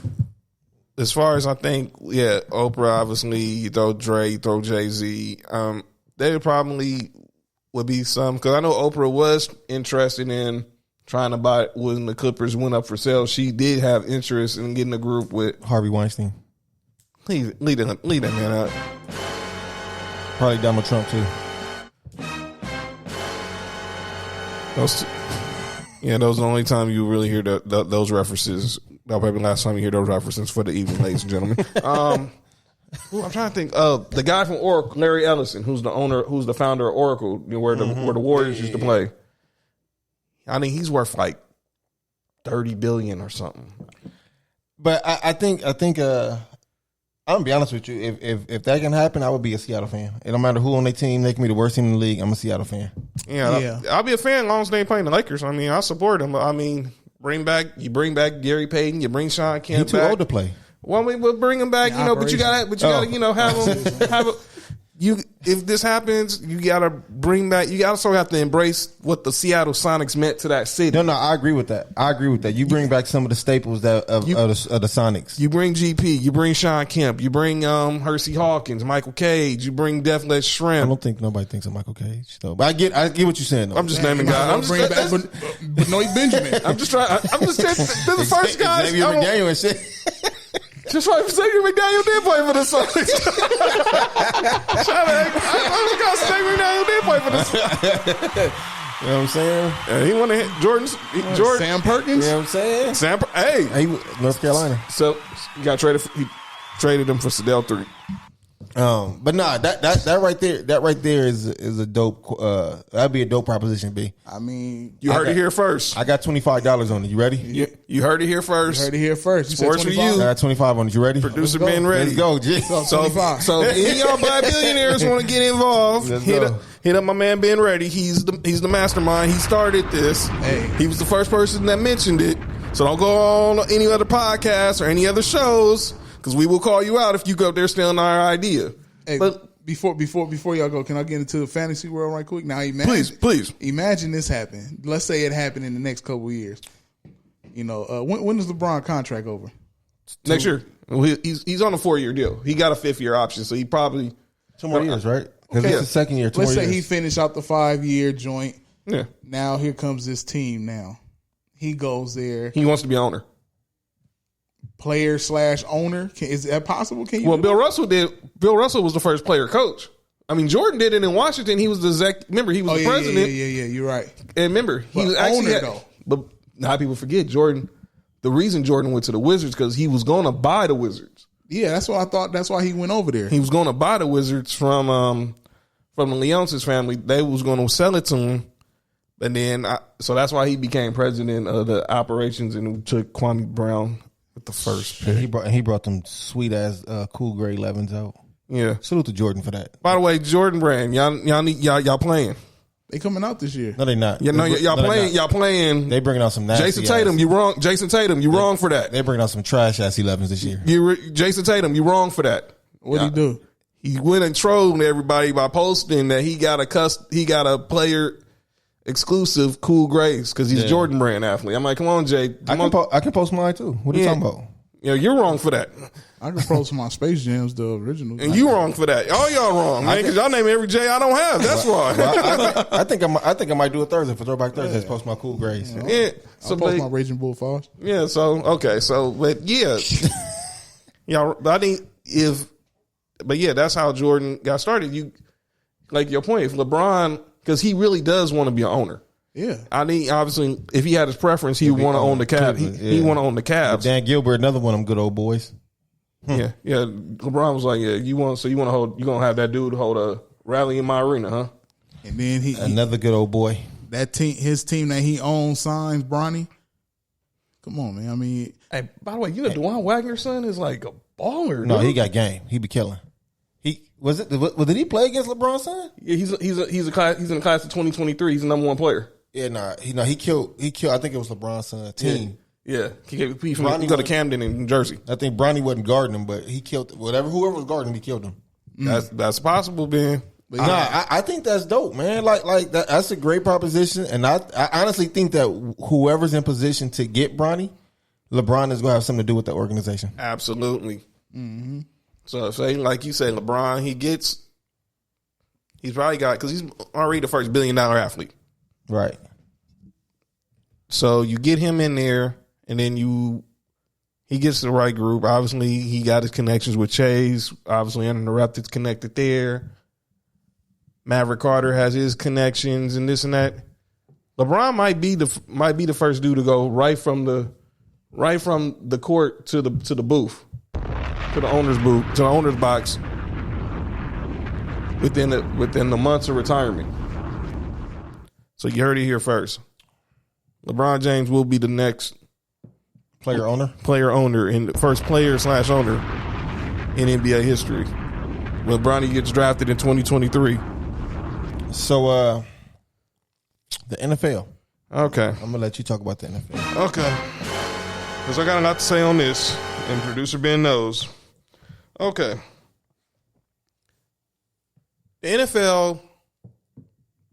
[SPEAKER 1] as far as I think, yeah, Oprah, obviously, you throw Dre, you throw Jay-Z. There probably would be some, because I know Oprah was interested in trying to buy, when the Clippers went up for sale, she did have interest in getting a group with
[SPEAKER 2] Harvey Weinstein.
[SPEAKER 1] Leave that man out.
[SPEAKER 2] Probably Donald Trump too.
[SPEAKER 1] Yeah, those are the only time you really hear those references. That'll probably be the last time you hear those references for the evening, ladies and gentlemen. I'm trying to think. The guy from Oracle, Larry Ellison, who's the founder of Oracle, where the Warriors used to play. I mean, he's worth like $30 billion or something.
[SPEAKER 2] But I think I'm gonna be honest with you. If that can happen, I would be a Seattle fan. It don't matter who on their team. They can be the worst team in the league. I'm a Seattle fan.
[SPEAKER 1] Yeah. I'll be a fan as long as they ain't playing the Lakers. I mean, I support them. I mean, bring back Gary Payton. You bring Sean Kemp.
[SPEAKER 2] He's too old to play.
[SPEAKER 1] Well, we'll bring him back. But you gotta have him. If this happens, you gotta bring back. You also have to embrace what the Seattle Sonics meant to that city.
[SPEAKER 2] No, I agree with that. You bring back some of the staples of the Sonics.
[SPEAKER 1] You bring GP. You bring Sean Kemp. You bring Hersey Hawkins, Michael Cage. You bring Def Let Shrimp.
[SPEAKER 2] I don't think nobody thinks of Michael Cage though. But I get what you're saying though.
[SPEAKER 1] I'm just naming guys. I'm just
[SPEAKER 3] bring back Benoit Benjamin.
[SPEAKER 1] I'm just trying. I'm just saying they're the first guys.
[SPEAKER 2] Xavier McDaniel and shit.
[SPEAKER 1] Just like Xavier McDaniel did play for the Sonics. Xavier McDaniel did play for the Sonics.
[SPEAKER 2] You know what I'm saying?
[SPEAKER 1] He want to hit Jordan.
[SPEAKER 3] Sam Perkins.
[SPEAKER 2] You know what I'm saying?
[SPEAKER 1] Hey,
[SPEAKER 2] North Carolina.
[SPEAKER 1] So you got traded. He traded him for Sedell 3.
[SPEAKER 2] But nah, that right there is a dope. That'd be a dope proposition, B.
[SPEAKER 3] I mean,
[SPEAKER 1] You heard it here first.
[SPEAKER 2] I got $25 on it. You ready?
[SPEAKER 1] You heard it here first.
[SPEAKER 3] You heard it here first. You
[SPEAKER 1] Sports
[SPEAKER 3] said
[SPEAKER 1] for
[SPEAKER 3] 25?
[SPEAKER 1] you.
[SPEAKER 2] I got 25 on it. You ready?
[SPEAKER 1] Producer Ben ready.
[SPEAKER 2] Let's go, G.
[SPEAKER 1] So
[SPEAKER 3] 25.
[SPEAKER 1] if any of y'all black billionaires want to get involved,
[SPEAKER 2] Let's
[SPEAKER 1] hit
[SPEAKER 2] go.
[SPEAKER 1] up my man Ben Ready. He's the mastermind. He started this.
[SPEAKER 3] Hey.
[SPEAKER 1] He was the first person that mentioned it. So don't go on any other podcasts or any other shows because we will call you out if you go up there stealing our idea.
[SPEAKER 3] Hey,
[SPEAKER 1] but
[SPEAKER 3] before y'all go, can I get into the fantasy world right quick? Now, imagine,
[SPEAKER 1] please.
[SPEAKER 3] Imagine this happen. Let's say it happened in the next couple of years. You know, when is LeBron contract over?
[SPEAKER 1] Next year. Well, he's on a 4-year deal. He got a 5th-year option, so he probably
[SPEAKER 2] 2 more years, right? Because it's the second year.
[SPEAKER 3] Let's say he finished out the 5-year joint.
[SPEAKER 1] Yeah.
[SPEAKER 3] Now here comes this team. Now he goes there.
[SPEAKER 1] He wants to be owner.
[SPEAKER 3] Player/owner. Is that possible? Can you?
[SPEAKER 1] Well, Bill Russell did. Bill Russell was the first player coach. I mean, Jordan did it in Washington. He was the exec. Remember, he was the president.
[SPEAKER 3] Yeah. You're right.
[SPEAKER 1] And remember, he
[SPEAKER 3] But
[SPEAKER 1] was actually
[SPEAKER 3] owner, though.
[SPEAKER 1] But now people forget Jordan. The reason Jordan went to the Wizards because he was going to buy the Wizards.
[SPEAKER 3] Yeah, that's what I thought. That's why he went over there.
[SPEAKER 1] He was going to buy the Wizards from the Leonsis family. They was going to sell it to him, and then so that's why he became president of the operations and took Kwame Brown with the first pick.
[SPEAKER 2] He brought them sweet ass cool grade 11s out.
[SPEAKER 1] Yeah.
[SPEAKER 2] Salute to Jordan for that.
[SPEAKER 1] By the way, Jordan Brand, y'all playing.
[SPEAKER 3] They coming out this year.
[SPEAKER 2] No, they not.
[SPEAKER 1] Y'all playing.
[SPEAKER 2] They bringing out some nasty
[SPEAKER 1] Jason Tatum,
[SPEAKER 2] ass.
[SPEAKER 1] you wrong. Jason Tatum, you wrong for that.
[SPEAKER 2] They bringing out some trash ass 11s this year.
[SPEAKER 1] Jason Tatum, you wrong for that.
[SPEAKER 3] What'd he do?
[SPEAKER 1] He went and trolled everybody by posting that he got a player exclusive cool grades because he's Jordan Brand athlete. I'm like, come on, Jay.
[SPEAKER 2] I can post mine too. What are you talking about?
[SPEAKER 1] You're wrong for that.
[SPEAKER 3] I can post my Space Jams, the original.
[SPEAKER 1] And you wrong for that. All y'all wrong, man, because y'all name every J I don't have. That's why.
[SPEAKER 2] Well, I think I might do a Thursday for Throwback Thursdays. Post my cool grades.
[SPEAKER 1] Yeah. So
[SPEAKER 3] I'll post my Raging Bull Falls.
[SPEAKER 1] Yeah. So okay. So but yeah, I think that's how Jordan got started. You like your point. If LeBron, because he really does want to be an owner.
[SPEAKER 3] Yeah,
[SPEAKER 1] I think obviously if he had his preference, he would want to own the Cavs. He want to own the Cavs.
[SPEAKER 2] Dan Gilbert, another one of them good old boys.
[SPEAKER 1] Yeah. LeBron was like, "Yeah, you want to hold? You gonna have that dude hold a rally in my arena, huh?"
[SPEAKER 3] And then
[SPEAKER 2] another good old boy.
[SPEAKER 3] That team, his team that he owns, signs Bronny. Come on, man. I mean,
[SPEAKER 1] hey, by the way, DeJuan Wagner's son is like a baller.
[SPEAKER 2] No,
[SPEAKER 1] dude.
[SPEAKER 2] he got game. He be killing. Did he play against LeBron's son?
[SPEAKER 1] Yeah, he's in the class of 2023. He's the number 1 player.
[SPEAKER 2] Yeah, he killed. I think it was LeBron's son team.
[SPEAKER 1] Yeah. He go to Camden in New Jersey.
[SPEAKER 2] I think Bronny wasn't guarding him, but he killed whoever was guarding him. He killed him.
[SPEAKER 1] That's possible, Ben.
[SPEAKER 2] I think that's dope, man. Like that's a great proposition, and I honestly think that whoever's in position to get Bronny, LeBron is going to have something to do with that organization.
[SPEAKER 1] Absolutely. Mm-hmm. So say like you said, LeBron, he's probably got because he's already the first $1 billion athlete,
[SPEAKER 2] right?
[SPEAKER 1] So you get him in there, and then he gets the right group. Obviously, he got his connections with Chase. Obviously, Uninterrupted's connected there. Maverick Carter has his connections and this and that. LeBron might be the first dude to go right from the court to the booth, to the owner's booth, to the owner's box within the months of retirement. So you heard it here first. LeBron James will be the next
[SPEAKER 2] Player owner,
[SPEAKER 1] and the first player/owner in NBA history. When Bronny gets drafted in 2023.
[SPEAKER 2] So the NFL.
[SPEAKER 1] Okay.
[SPEAKER 2] I'm gonna let you talk about the NFL.
[SPEAKER 1] Okay. Because I got a lot to say on this, and producer Ben knows. Okay. The NFL,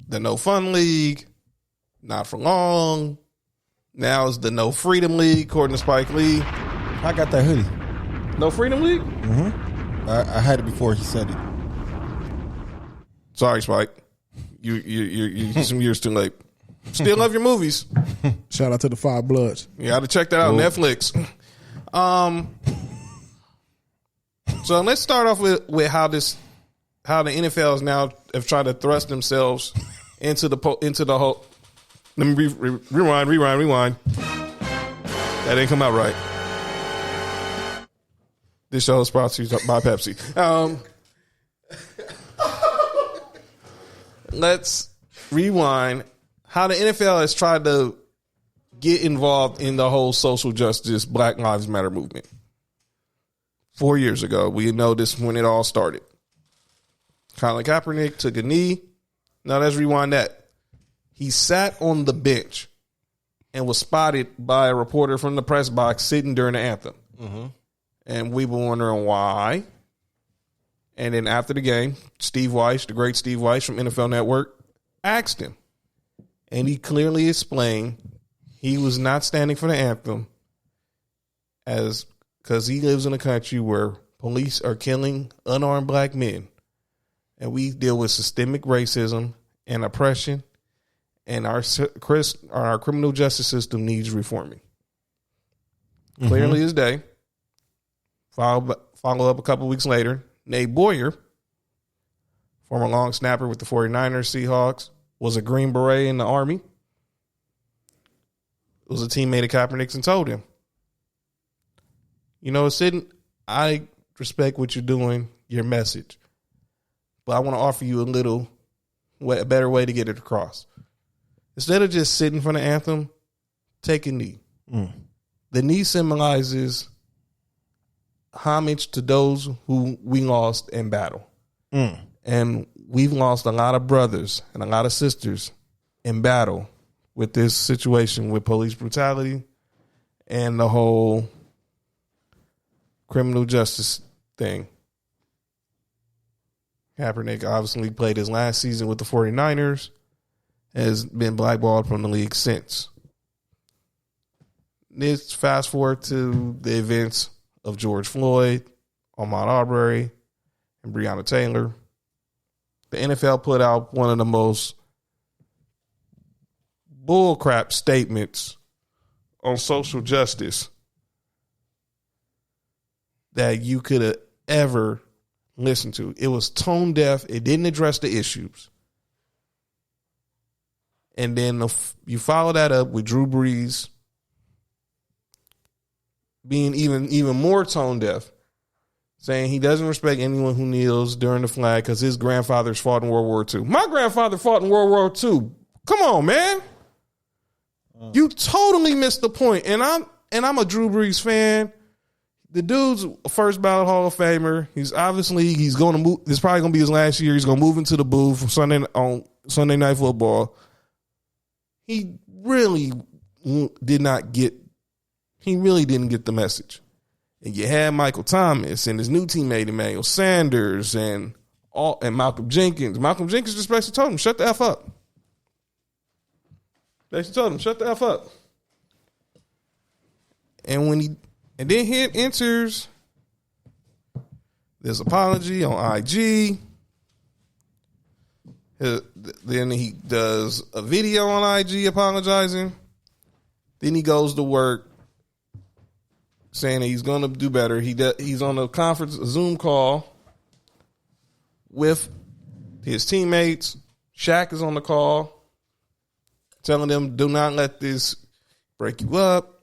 [SPEAKER 1] the No Fun League, not for long. Now is the No Freedom League, according to Spike Lee.
[SPEAKER 2] I got that hoodie.
[SPEAKER 1] No Freedom League?
[SPEAKER 2] Mm-hmm. I had it before he said it.
[SPEAKER 1] Sorry, Spike. You're some years too late. Still love your movies.
[SPEAKER 3] Shout out to the Five Bloods.
[SPEAKER 1] You got to check that out on Netflix. So let's start off with how the NFL is now have tried to thrust themselves into the whole. Let me rewind. That didn't come out right. This show is brought to you by Pepsi. Let's rewind. How the NFL has tried to get involved in the whole social justice Black Lives Matter movement. 4 years ago, we know this when it all started. Colin Kaepernick took a knee. Now let's rewind that. He sat on the bench and was spotted by a reporter from the press box sitting during the anthem. Mm-hmm. And we were wondering why. And then after the game, Steve Weiss, the great Steve Weiss from NFL Network, asked him. And he clearly explained he was not standing for the anthem because he lives in a country where police are killing unarmed black men. And we deal with systemic racism and oppression. And our criminal justice system needs reforming. Mm-hmm. Clearly as day. Follow up a couple weeks later. Nate Boyer, former long snapper with the 49ers, Seahawks, was a Green Beret in the Army. It was a teammate of Kaepernick's and told him, Sid, I respect what you're doing, your message, but I want to offer you a better way to get it across. Instead of just sitting for the anthem, take a knee. Mm. The knee symbolizes homage to those who we lost in battle. Mm. And we've lost a lot of brothers and a lot of sisters in battle with this situation with police brutality and the whole criminal justice thing. Kaepernick obviously played his last season with the 49ers, has been blackballed from the league since. Let's fast forward to the events of George Floyd, Ahmaud Arbery, and Breonna Taylor. The NFL put out one of the most bullcrap statements on social justice that you could have ever listened to. It was tone deaf. It didn't address the issues. And then you follow that up with Drew Brees being even more tone deaf, saying he doesn't respect anyone who kneels during the flag because his grandfathers fought in World War II. My grandfather fought in World War II. Come on, man. You totally missed the point. And I'm a Drew Brees fan. The dude's a first ballot Hall of Famer. He's going to move. This is probably going to be his last year. He's going to move into the booth on Sunday Night Football. He really didn't get the message. And you had Michael Thomas and his new teammate Emmanuel Sanders and Malcolm Jenkins. Malcolm Jenkins just basically told him, shut the F up. Basically told him, shut the F up. And then he enters this apology on IG. Then he does a video on IG apologizing. Then he goes to work saying that he's going to do better. He's on a Zoom call with his teammates. Shaq is on the call. telling them, do not let this break you up.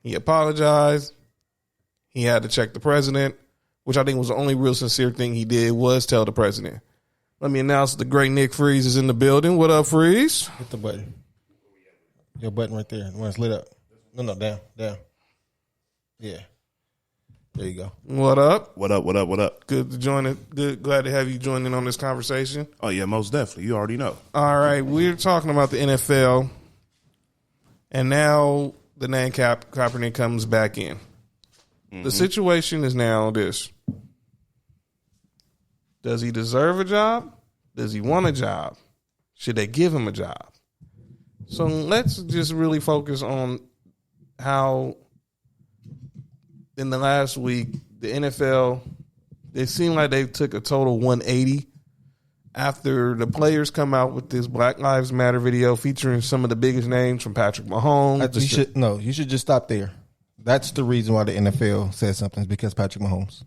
[SPEAKER 1] He apologized. He had to check the president, which I think was the only real sincere thing he did was tell the president. Let me announce the great Nick Freeze is in the building. What up, Freeze?
[SPEAKER 2] Hit the button. Your button right there. The one that's lit up. No, down. Yeah. There you go.
[SPEAKER 1] What up?
[SPEAKER 4] What up?
[SPEAKER 1] Good to join it. Good, glad to have you join in on this conversation.
[SPEAKER 4] Oh, yeah, most definitely. You already know.
[SPEAKER 1] All right, we're talking about the NFL, and now the name Kaepernick comes back in. Mm-hmm. The situation is now this. Does he deserve a job? Does he want a job? Should they give him a job? So let's just really focus on how in the last week, the NFL, it seemed like they took a total 180 after the players come out with this Black Lives Matter video featuring some of the biggest names from Patrick Mahomes.
[SPEAKER 2] You should just stop there. That's the reason why the NFL said something, is because Patrick Mahomes.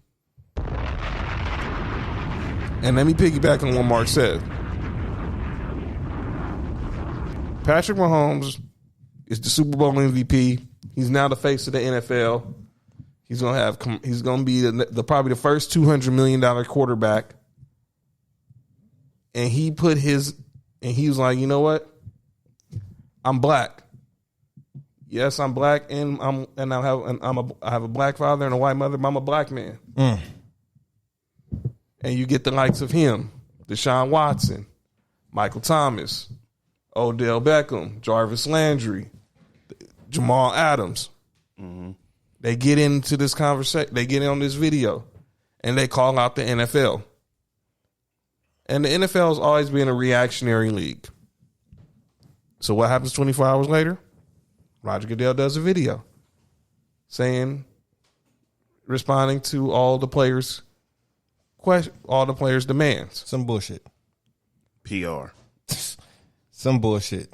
[SPEAKER 1] And let me piggyback on what Mark said. Patrick Mahomes is the Super Bowl MVP. He's now the face of the NFL. He's gonna be probably the first $200 million quarterback. And he was like, you know what? I'm black. Yes, I'm black, and I have a black father and a white mother, but I'm a black man. Mm. And you get the likes of him, Deshaun Watson, Michael Thomas, Odell Beckham, Jarvis Landry, Jamal Adams. Mm-hmm. They get into this conversation. They get in on this video, and they call out the NFL. And the NFL has always been a reactionary league. So what happens 24 hours later? Roger Goodell does a video responding to all the players' demands.
[SPEAKER 2] Some bullshit.
[SPEAKER 4] PR.
[SPEAKER 2] Some bullshit.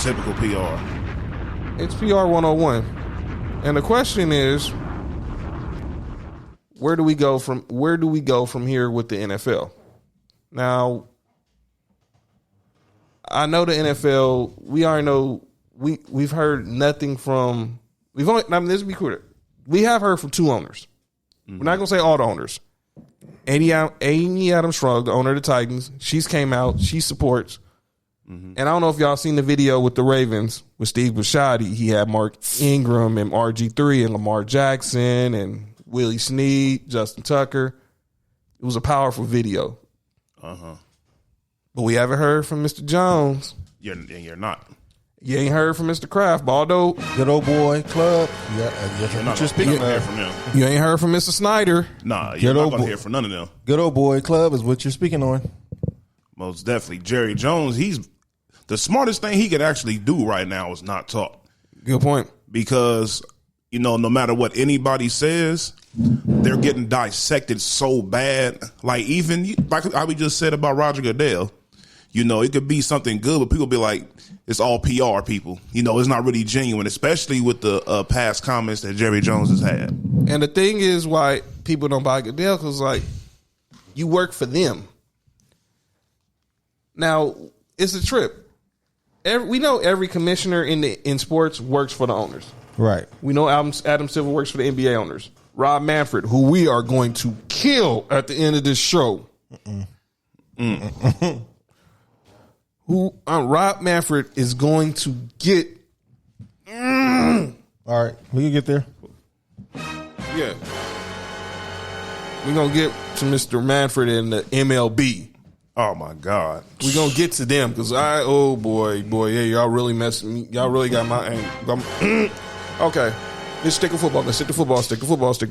[SPEAKER 4] Typical PR.
[SPEAKER 1] It's PR 101. And the question is, where do we go from here with the NFL? Now, I know the NFL, we already know we've heard nothing from this will be clear. We have heard from two owners. Mm-hmm. We're not gonna say all the owners. Amy Adams Strug, the owner of the Titans, she's came out, she supports. Mm-hmm. And I don't know if y'all seen the video with the Ravens with Steve Bisciotti. He had Mark Ingram and RG3 and Lamar Jackson and Willie Snead, Justin Tucker. It was a powerful video. Uh-huh. But we haven't heard from Mr. Jones.
[SPEAKER 4] You're not.
[SPEAKER 1] You ain't heard from Mr. Kraft, Baldo.
[SPEAKER 2] Good old boy club.
[SPEAKER 4] You're not going to hear from them.
[SPEAKER 1] You ain't heard from Mr. Snyder.
[SPEAKER 4] Nah, you're not going to hear from none of them.
[SPEAKER 2] Good old boy club is what you're speaking on.
[SPEAKER 4] Most definitely. Jerry Jones, he's the smartest thing he could actually do right now is not talk.
[SPEAKER 1] Good point.
[SPEAKER 4] Because, no matter what anybody says, they're getting dissected so bad. Like how we just said about Roger Goodell, it could be something good, but people be like, it's all PR people. It's not really genuine, especially with the past comments that Jerry Jones has had.
[SPEAKER 1] And the thing is why people don't buy Goodell, because, you work for them. Now, it's a trip. We know every commissioner in sports works for the owners.
[SPEAKER 2] Right. We know
[SPEAKER 1] Adam Silver works for the NBA owners. Rob Manfred, who we are going to kill at the end of this show. Rob Manfred is going to get.
[SPEAKER 2] All right, we can get there.
[SPEAKER 1] Yeah, we're gonna get to Mr. Manfred in the MLB.
[SPEAKER 4] Oh my God,
[SPEAKER 1] we're gonna get to them because boy, yeah, y'all really messing me. Y'all really got my okay. Let's stick to football. Let's stick to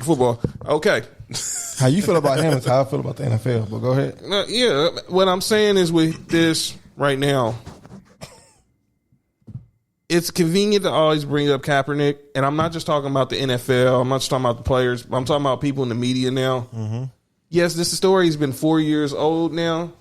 [SPEAKER 1] football. Okay.
[SPEAKER 2] How you feel about him is how I feel about the NFL. But go ahead.
[SPEAKER 1] Yeah, what I'm saying is with this right now, it's convenient to always bring up Kaepernick, and I'm not just talking about the NFL. I'm not just talking about the players. I'm talking about people in the media now. Mm-hmm. Yes, this story has been 4 years old now,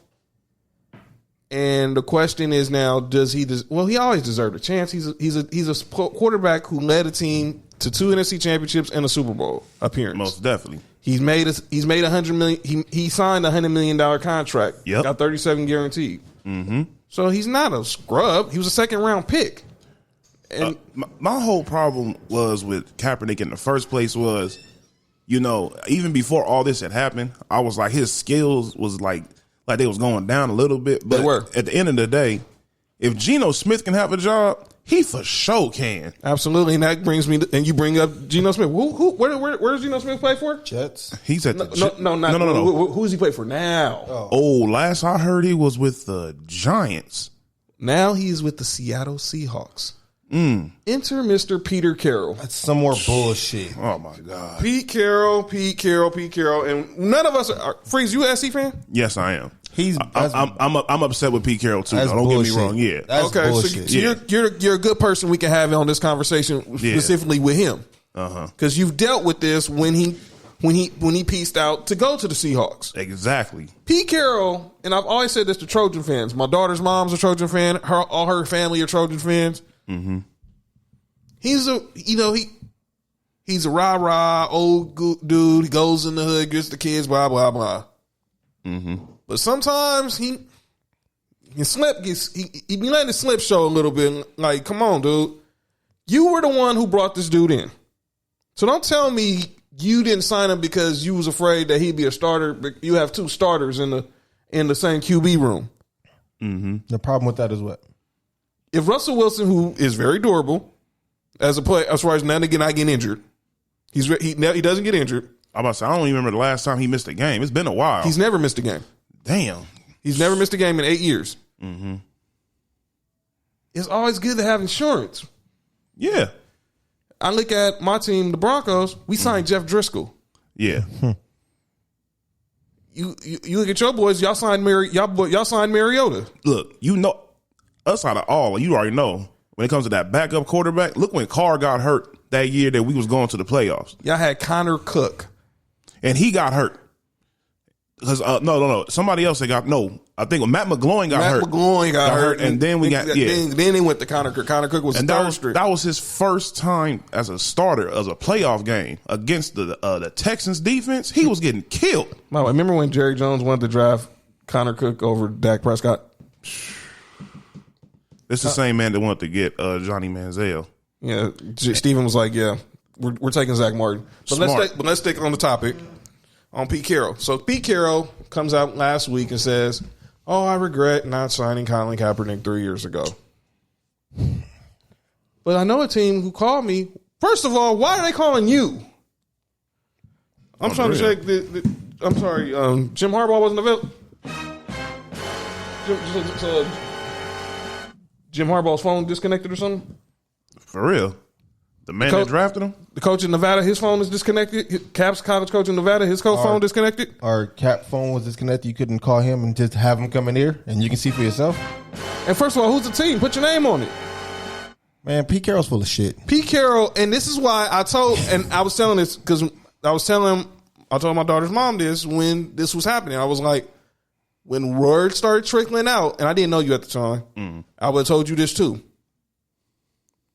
[SPEAKER 1] and the question is now: does he? Well, he always deserved a chance. He's a quarterback who led a team to 2 NFC championships and a Super Bowl appearance.
[SPEAKER 4] Most definitely.
[SPEAKER 1] He's made $100 million. He signed a $100 million contract.
[SPEAKER 4] Yep.
[SPEAKER 1] Got 37 guaranteed. Mm-hmm. So he's not a scrub. He was a second-round pick. And
[SPEAKER 4] my whole problem was with Kaepernick in the first place was, even before all this had happened, I was like, his skills was like they was going down a little bit. But
[SPEAKER 1] they were.
[SPEAKER 4] At the end of the day, if Geno Smith can have a job, he for sure can.
[SPEAKER 1] Absolutely, and that brings me to, and you bring up Geno Smith. Where does Geno Smith play for?
[SPEAKER 2] Jets.
[SPEAKER 4] He's at
[SPEAKER 1] No. Who does he play for now?
[SPEAKER 4] Last I heard, he was with the Giants.
[SPEAKER 1] Now he's with the Seattle Seahawks. Enter Mr. Peter Carroll.
[SPEAKER 2] That's some more bullshit.
[SPEAKER 4] Oh my God.
[SPEAKER 1] Pete Carroll, and none of us are. Freeze, you a SC fan?
[SPEAKER 4] Yes, I am.
[SPEAKER 2] I'm
[SPEAKER 4] upset with Pete Carroll too. Don't
[SPEAKER 2] bullshit.
[SPEAKER 4] get me wrong. Yeah.
[SPEAKER 2] That's
[SPEAKER 1] okay.
[SPEAKER 2] bullshit.
[SPEAKER 1] So you're a good person we can have on this conversation specifically with him. Because you've dealt with this when he pieced out to go to the Seahawks.
[SPEAKER 4] Exactly.
[SPEAKER 1] Pete Carroll, and I've always said this to Trojan fans. My daughter's mom's a Trojan fan. All her family are Trojan fans. Mm-hmm. He's a rah-rah old dude. He goes in the hood, gets the kids, blah blah blah. Mm-hmm. But sometimes he be letting the slip show a little bit. Like, come on, dude, you were the one who brought this dude in. So don't tell me you didn't sign him because you was afraid that he'd be a starter. But you have two starters in the same QB room.
[SPEAKER 2] Mm-hmm. The problem with that is what?
[SPEAKER 1] If Russell Wilson, who is very durable as a player, as far as not getting injured, he doesn't get injured.
[SPEAKER 4] I'm about to say, I don't even remember the last time he missed a game. It's been a while.
[SPEAKER 1] He's never missed a game.
[SPEAKER 4] Damn.
[SPEAKER 1] He's never missed a game in 8 years. Mm-hmm. It's always good to have insurance.
[SPEAKER 4] Yeah.
[SPEAKER 1] I look at my team, the Broncos. We signed Jeff Driscoll.
[SPEAKER 4] Yeah.
[SPEAKER 1] You look at your boys. Y'all signed Mariota.
[SPEAKER 4] Look, us out of all, you already know when it comes to that backup quarterback. Look when Carr got hurt that year that we was going to the playoffs.
[SPEAKER 1] Y'all had Connor Cook,
[SPEAKER 4] and he got hurt because no, somebody else I think Matt McGloin got hurt.
[SPEAKER 1] Matt McGloin got hurt,
[SPEAKER 4] and then we got
[SPEAKER 1] Then they went to Connor Cook. Connor Cook was
[SPEAKER 4] and that was his first time as a starter as a playoff game against the Texans defense. He was getting killed.
[SPEAKER 1] No, remember when Jerry Jones wanted to draft Connor Cook over Dak Prescott?
[SPEAKER 4] It's the same man that wanted to get Johnny Manziel.
[SPEAKER 1] Yeah, Steven was like, "Yeah, we're taking Zach Martin." But let's stick on the topic on Pete Carroll. So Pete Carroll comes out last week and says, "Oh, I regret not signing Colin Kaepernick 3 years ago." But I know a team who called me. First of all, why are they calling you? I'm trying to check. I'm sorry. Jim Harbaugh wasn't available. Jim Harbaugh's phone disconnected or something?
[SPEAKER 4] For real? The man that drafted him?
[SPEAKER 1] The coach in Nevada, his phone is disconnected. Cap's college coach in Nevada, his phone disconnected.
[SPEAKER 2] Our Cap phone was disconnected. You couldn't call him and just have him come in here and you can see for yourself?
[SPEAKER 1] And first of all, who's the team? Put your name on it.
[SPEAKER 2] Man, Pete Carroll's full of shit.
[SPEAKER 1] Pete Carroll, and this is why I was telling this because I told my daughter's mom this when this was happening. I was like, when word started trickling out, and I didn't know you at the time, I would have told you this too.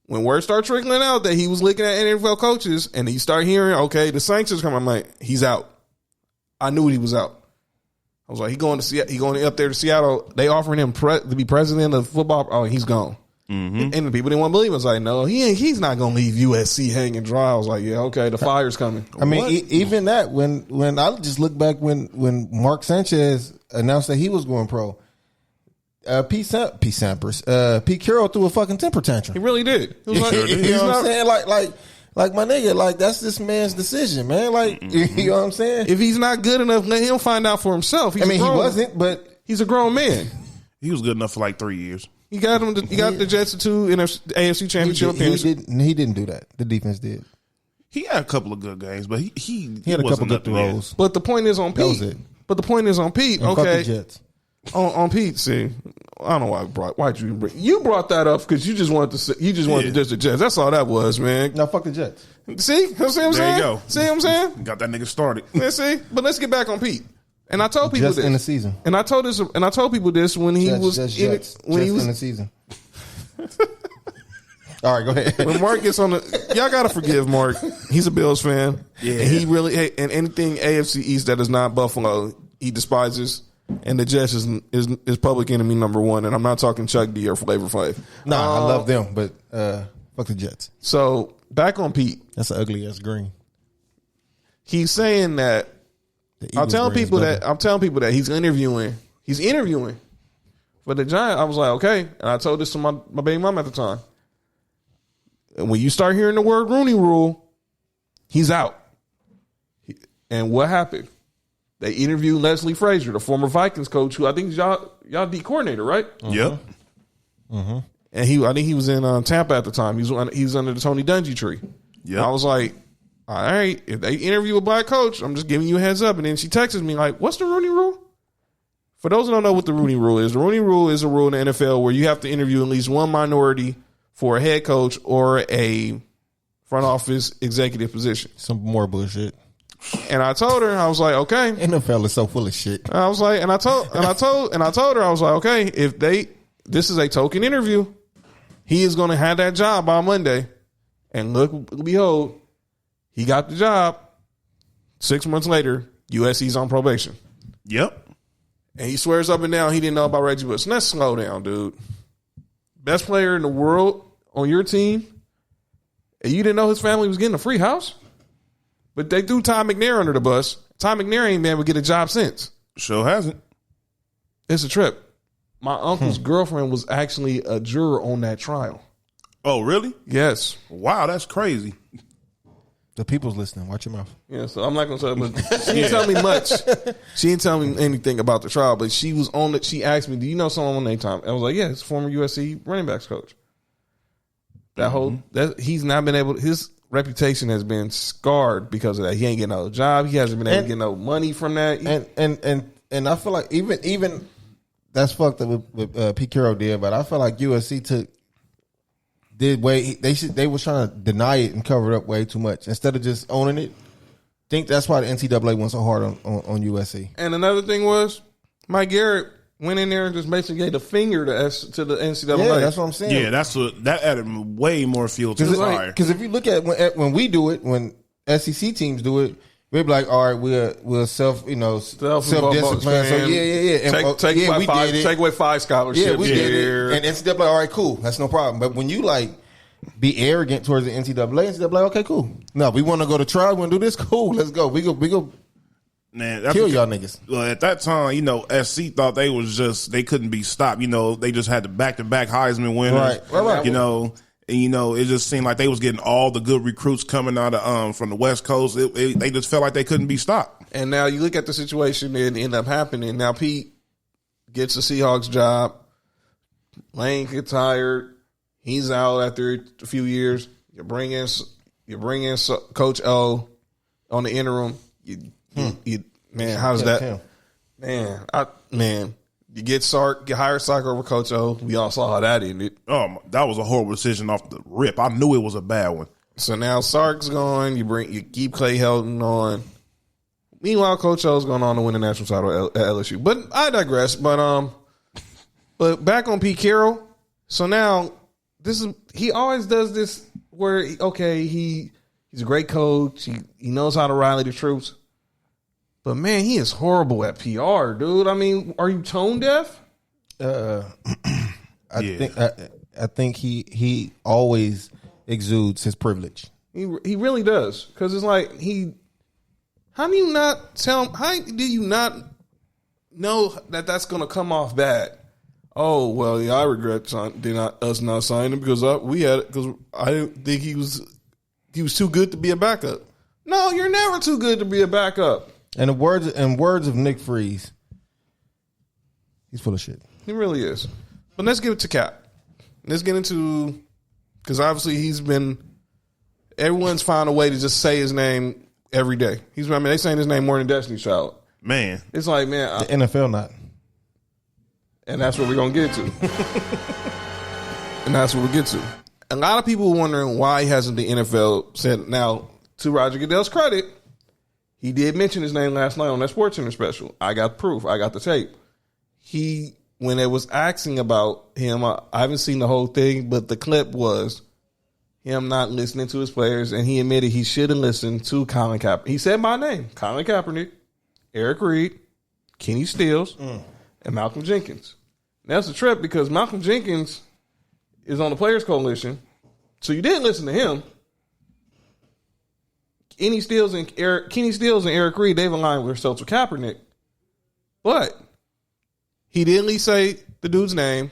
[SPEAKER 1] When word started trickling out that he was looking at NFL coaches, and he started hearing, okay, the sanctions coming, I'm like, he's out. I knew he was out. I was like, he going up there to Seattle. They offering him to be president of football. Oh, he's gone. Mm-hmm. And the people didn't want to believe him. I was like, no, he's not going to leave USC hanging dry. I was like, yeah, okay, the fire's coming.
[SPEAKER 2] I mean, even that, when I just look back when Mark Sanchez announced that he was going pro, Pete Carroll threw a fucking temper tantrum.
[SPEAKER 1] He really did. He was like,
[SPEAKER 2] you know what I'm saying? Like my nigga, like that's this man's decision, man. Like, you know what I'm saying?
[SPEAKER 1] If he's not good enough, let him find out for himself.
[SPEAKER 2] He wasn't, but
[SPEAKER 1] he's a grown man.
[SPEAKER 4] He was good enough for like 3 years.
[SPEAKER 1] He got the Jets to 2 AFC championship appearances.
[SPEAKER 2] He didn't do that. The defense did.
[SPEAKER 4] He had a couple of good games, but he
[SPEAKER 2] had a couple good throws.
[SPEAKER 1] But the point is on Pete.
[SPEAKER 2] That was it.
[SPEAKER 1] But the point is on Pete.
[SPEAKER 2] And
[SPEAKER 1] okay,
[SPEAKER 2] fuck the Jets.
[SPEAKER 1] On Pete. See, I don't know why'd you brought that up because you just wanted to just the Jets. That's all that was, man.
[SPEAKER 2] No, fuck the Jets.
[SPEAKER 1] See what I'm saying?
[SPEAKER 4] There you go.
[SPEAKER 1] See what I'm saying?
[SPEAKER 4] Got that nigga started.
[SPEAKER 1] See, but let's get back on Pete. And I told people
[SPEAKER 2] just
[SPEAKER 1] this
[SPEAKER 2] in the season.
[SPEAKER 1] And I told people this when he was
[SPEAKER 2] in the season. All right, go ahead.
[SPEAKER 1] When Mark gets on y'all gotta forgive Mark. He's a Bills fan. Yeah, and he really and anything AFC East that is not Buffalo, he despises. and the Jets is public enemy number one. And I'm not talking Chuck D or Flavor Flav.
[SPEAKER 2] Nah, I love them, but fuck the Jets.
[SPEAKER 1] So back on Pete.
[SPEAKER 2] That's an ugly ass green.
[SPEAKER 1] He's saying that I'm telling people that he's interviewing for the Giants. I was like, okay, and I told this to my baby mom at the time. And when you start hearing the word Rooney Rule, he's out. And what happened? They interviewed Leslie Frazier, the former Vikings coach, who I think is y'all D coordinator, right?
[SPEAKER 4] Yep.
[SPEAKER 1] And I think he was in Tampa at the time. He was under the Tony Dungy tree.
[SPEAKER 4] Yeah.
[SPEAKER 1] I was like, all right, if they interview a black coach, I'm just giving you a heads up. And then she texted me like, what's the Rooney Rule? For those who don't know what the Rooney Rule is, the Rooney Rule is a rule in the NFL where you have to interview at least one minority for a head coach or a front office executive position.
[SPEAKER 2] Some more bullshit.
[SPEAKER 1] And I told her, I was like, okay.
[SPEAKER 2] NFL is so full of shit.
[SPEAKER 1] I was like, and I told her, I was like, okay, if this is a token interview, he is going to have that job by Monday. And look, behold, he got the job. 6 months later, USC's on probation.
[SPEAKER 4] Yep.
[SPEAKER 1] And he swears up and down he didn't know about Reggie Bush. Let's slow down, dude. Best player in the world on your team, and you didn't know his family was getting a free house? But they threw Tom McNair under the bus. Tom McNair ain't been able to get a job since.
[SPEAKER 4] Sure hasn't.
[SPEAKER 1] It's a trip. My uncle's girlfriend was actually a juror on that trial.
[SPEAKER 4] Oh, really?
[SPEAKER 1] Yes.
[SPEAKER 4] Wow, that's crazy.
[SPEAKER 2] The people's listening. Watch your mouth.
[SPEAKER 1] Yeah, so I'm not gonna say, but she didn't tell me much. She didn't tell me anything about the trial, but she was on it. She asked me, "Do you know someone named Tom?" I was like, "Yeah, it's former USC running backs coach." He's not been able. His reputation has been scarred because of that. He ain't getting no job. He hasn't been able to get no money from that.
[SPEAKER 2] And I feel like even that's fucked up with Pete Carroll did, but I feel like USC they was trying to deny it and cover it up way too much instead of just owning it. I think that's why the NCAA went so hard on USC.
[SPEAKER 1] And another thing was Mike Garrett went in there and just basically gave the finger to the NCAA.
[SPEAKER 2] Yeah, that's what I'm saying.
[SPEAKER 4] Yeah, that added way more fuel to the fire.
[SPEAKER 2] Because if you look at when we do it, when SEC teams do it, we'll be like, all right, we'll self discipline. So yeah. And,
[SPEAKER 1] take away 5 scholarships.
[SPEAKER 2] Yeah, we did it. And NCAA, all right, cool, that's no problem. But when you like be arrogant towards the NCAA, okay, cool. No, we want to go to trial. We want to do this. Cool, let's go. We go.
[SPEAKER 4] Man, that's
[SPEAKER 2] kill y'all niggas.
[SPEAKER 4] Well, at that time, SC thought they couldn't be stopped. They just had the back-to-back Heisman winners. Right. It just seemed like they was getting all the good recruits coming out of from the West Coast. They just felt like they couldn't be stopped.
[SPEAKER 1] And now you look at the situation and it ended up happening. Now Pete gets the Seahawks job. Lane gets tired. He's out after a few years. You bring in Coach O on the interim. Man, how's that? Man, you get Sark, you hire Sark over Coach O. We all saw how that ended.
[SPEAKER 4] That was a horrible decision off the rip. I knew it was a bad one.
[SPEAKER 1] So now Sark's gone. You keep Clay Helton on. Meanwhile, Coach O's going on to win the national title at LSU. But I digress. But back on Pete Carroll. So now he always does this where he's a great coach. He knows how to rally the troops. But man, he is horrible at PR, dude. I mean, are you tone deaf?
[SPEAKER 2] I think he always exudes his privilege.
[SPEAKER 1] He really does, because it's like how do you not know that that's going to come off bad? Oh well, yeah, I regret us not signing because I didn't think he was too good to be a backup. No, you're never too good to be a backup.
[SPEAKER 2] And in words of Nick Freeze, he's full of shit.
[SPEAKER 1] He really is. But let's get it to Cap. Let's get into, because obviously everyone's found a way to just say his name every day. They saying his name more than Destiny's Child.
[SPEAKER 4] Man.
[SPEAKER 1] It's like, man.
[SPEAKER 2] The NFL not.
[SPEAKER 1] And that's what we're going to get to. And that's what we'll get to. A lot of people are wondering why hasn't the NFL said, now, to Roger Goodell's credit, he did mention his name last night on that SportsCenter special. I got proof. I got the tape. When it was asking about him, I haven't seen the whole thing, but the clip was him not listening to his players, and he admitted he should have listened to Colin Kaepernick. He said my name, Colin Kaepernick, Eric Reed, Kenny Stills, and Malcolm Jenkins. That's a trip because Malcolm Jenkins is on the Players Coalition, so you didn't listen to him. Kenny Stills and Eric Reed, they've aligned with themselves with Kaepernick, but he didn't at least say the dude's name,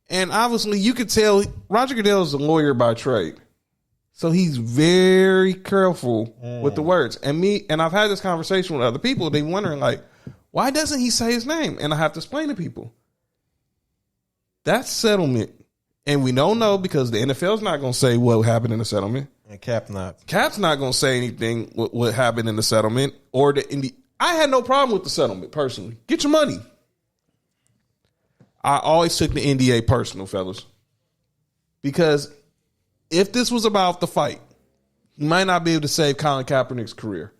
[SPEAKER 1] and obviously you could tell Roger Goodell is a lawyer by trade, so he's very careful with the words. And I've had this conversation with other people. They wondering like, why doesn't he say his name? And I have to explain to people that's settlement, and we don't know because the NFL's not going to say what happened in the settlement.
[SPEAKER 2] And Cap's
[SPEAKER 1] not going to say anything what happened in the settlement or I had no problem with the settlement personally. Get your money. I always took the NDA personal, fellas, because if this was about the fight, you might not be able to save Colin Kaepernick's career.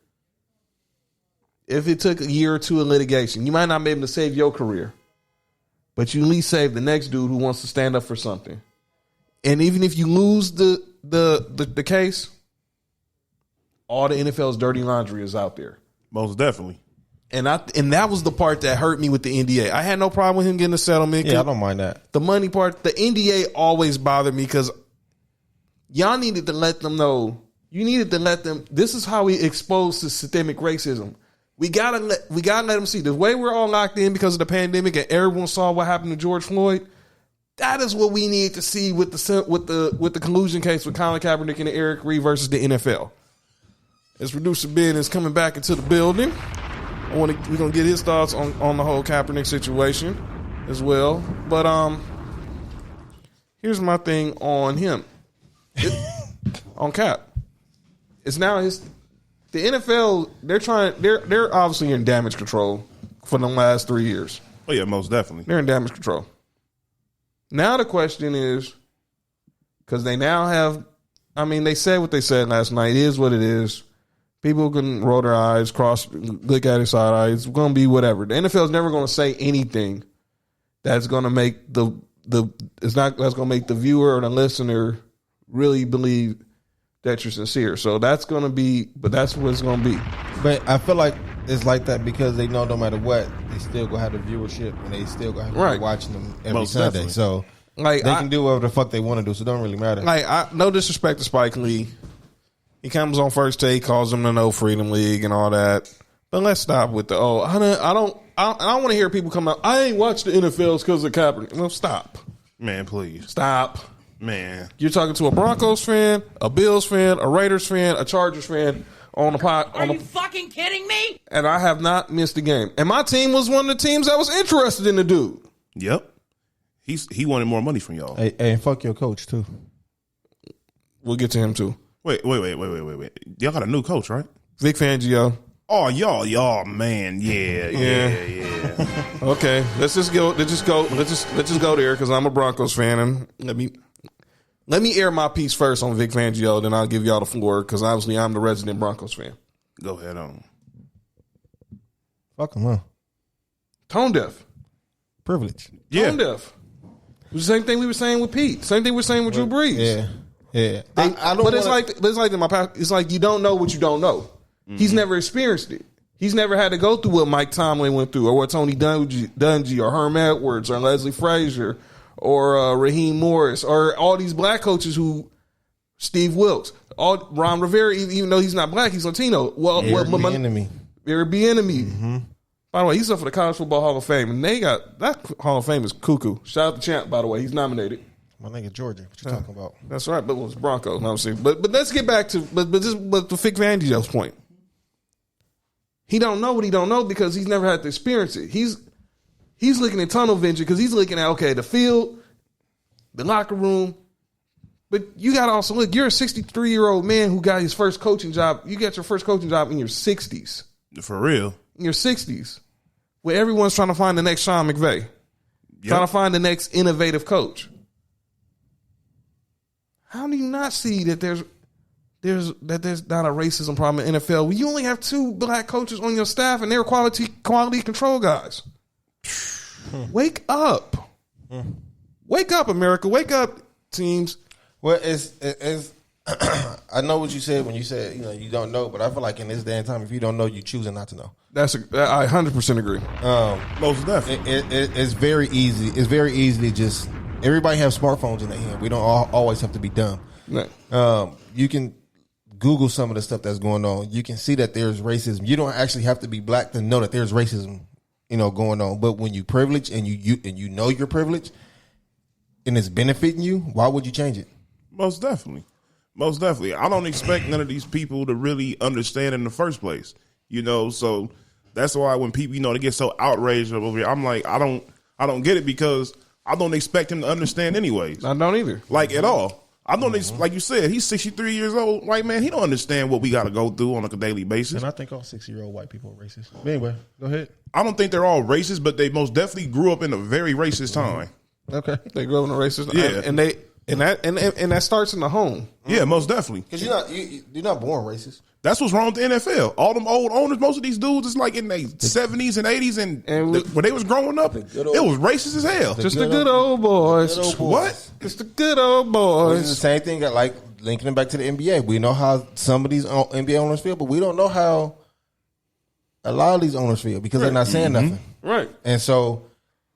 [SPEAKER 1] If it took a year or two of litigation, you might not be able to save your career, but you at least save the next dude who wants to stand up for something. And even if you lose the case, all the NFL's dirty laundry is out there.
[SPEAKER 4] Most definitely.
[SPEAKER 1] And that was the part that hurt me with the NDA. I had no problem with him getting a settlement.
[SPEAKER 2] Yeah, I don't mind that.
[SPEAKER 1] The money part, the NDA always bothered me because y'all needed to let them know. You needed to let them. This is how we expose to systemic racism. We gotta let them see the way we're all locked in because of the pandemic, and everyone saw what happened to George Floyd. That is what we need to see with the collusion case with Colin Kaepernick and Eric Reed versus the NFL. As producer Ben is coming back into the building, we're gonna get his thoughts on the whole Kaepernick situation as well. But here's my thing on him, on Cap. It's now the NFL. They're obviously in damage control for the last 3 years.
[SPEAKER 4] Oh yeah, most definitely.
[SPEAKER 1] They're in damage control. Now the question is, because they now have, they said what they said last night. It is what it is. People can roll their eyes, look at it side eye. It's going to be whatever. The NFL is never going to say anything that's going to make that's going to make the viewer or the listener really believe that you're sincere. So that's going to be, but that's what it's going to be.
[SPEAKER 2] But I feel like it's like that because they know no matter what, they still going to have the viewership and they still going to have to be watching them every
[SPEAKER 4] Most
[SPEAKER 2] Sunday.
[SPEAKER 4] definitely.
[SPEAKER 2] So they can do whatever the fuck they want to do. So it don't really matter.
[SPEAKER 1] No disrespect to Spike Lee. He comes on First Take, calls them the No Freedom League and all that. But let's stop with the I don't want to hear people come out. I ain't watched the NFLs because of Kaepernick. No, stop,
[SPEAKER 4] Man, please.
[SPEAKER 1] stop.
[SPEAKER 4] Man.
[SPEAKER 1] You're talking to a Broncos fan, a Bills fan, a Raiders fan, a Chargers fan on the pod.
[SPEAKER 5] Are you fucking kidding me?
[SPEAKER 1] And I have not missed a game. And my team was one of the teams that was interested in the dude.
[SPEAKER 4] Yep. He wanted more money from y'all.
[SPEAKER 2] Hey, and fuck your coach too.
[SPEAKER 1] We'll get to him too.
[SPEAKER 4] Wait. Y'all got a new coach, right?
[SPEAKER 1] Vic Fangio.
[SPEAKER 4] Oh, y'all, man. Yeah.
[SPEAKER 1] Okay, let's just go there because I'm a Broncos fan, and let me air my piece first on Vic Fangio, then I'll give y'all the floor because obviously I'm the resident Broncos fan.
[SPEAKER 4] Go ahead on.
[SPEAKER 2] Fuck him, huh?
[SPEAKER 1] Tone deaf.
[SPEAKER 2] Privilege.
[SPEAKER 4] Yeah.
[SPEAKER 1] Tone deaf. It was the same thing we were saying with Pete. Same thing we were saying with Drew Brees.
[SPEAKER 2] Yeah.
[SPEAKER 1] It's like you don't know what you don't know. Mm-hmm. He's never experienced it. He's never had to go through what Mike Tomlin went through, or what Tony Dungy, or Herm Edwards, or Leslie Frazier, or Raheem Morris, or all these black coaches Steve Wilkes, Ron Rivera, even though he's not black, he's Latino.
[SPEAKER 2] Eric Bieniemy.
[SPEAKER 1] Mm-hmm. By the way, he's up for the College Football Hall of Fame, and they got that Hall of Fame is cuckoo. Shout out to Champ, by the way, he's nominated.
[SPEAKER 2] My nigga Georgia, what you talking about?
[SPEAKER 1] That's right, but it was Broncos. No, I'm saying, but let's get back to but to Vic Fangio's point. He don't know what he don't know because he's never had to experience it. He's looking at tunnel vision because he's looking at the field, the locker room, but you got to also look. You're a 63-year-old man who got his first coaching job. You got your first coaching job in your 60s.
[SPEAKER 4] For real.
[SPEAKER 1] In your 60s, where everyone's trying to find the next Sean McVay, trying to find the next innovative coach. How do you not see that there's not a racism problem in the NFL? You only have 2 black coaches on your staff, and they're quality control guys. Wake up, wake up, America! Wake up, teams.
[SPEAKER 2] Well, it's I know what you said when you said you don't know, but I feel like in this day and time, if you don't know, you choosing not to know.
[SPEAKER 1] I 100% agree.
[SPEAKER 4] Most definitely.
[SPEAKER 2] It's very easy. It's very easy to just everybody have smartphones in their hand. We don't always have to be dumb.
[SPEAKER 1] Right.
[SPEAKER 2] You can Google some of the stuff that's going on. You can see that there's racism. You don't actually have to be black to know that there's racism, going on. But when you privilege and you know you're privileged and it's benefiting you, why would you change it?
[SPEAKER 4] Most definitely. Most definitely. I don't expect none of these people to really understand in the first place. So that's why when people, they get so outraged over here, I'm like, I don't get it because I don't expect him to understand anyways.
[SPEAKER 1] I don't either.
[SPEAKER 4] Like at all. I don't like you said, he's 63 years old. White man, he don't understand what we got to go through on a daily basis.
[SPEAKER 2] And I think all 60-year-old white people are racist. But anyway, go ahead.
[SPEAKER 4] I don't think they're all racist, but they most definitely grew up in a very racist time.
[SPEAKER 2] Okay.
[SPEAKER 1] They grew up in a racist
[SPEAKER 4] Yeah.
[SPEAKER 1] and that starts in the home.
[SPEAKER 4] Yeah, most definitely.
[SPEAKER 2] Because you're not born racist.
[SPEAKER 4] That's what's wrong with the NFL. All them old owners, most of these dudes is like in their 70s and 80s, and when they was growing up, it was racist as hell.
[SPEAKER 1] Just the good old boys.
[SPEAKER 4] What?
[SPEAKER 1] Just the good old boys.
[SPEAKER 2] It's the same thing, like linking it back to the NBA. We know how some of these NBA owners feel, but we don't know how a lot of these owners feel because they're not saying nothing.
[SPEAKER 1] Right.
[SPEAKER 2] And so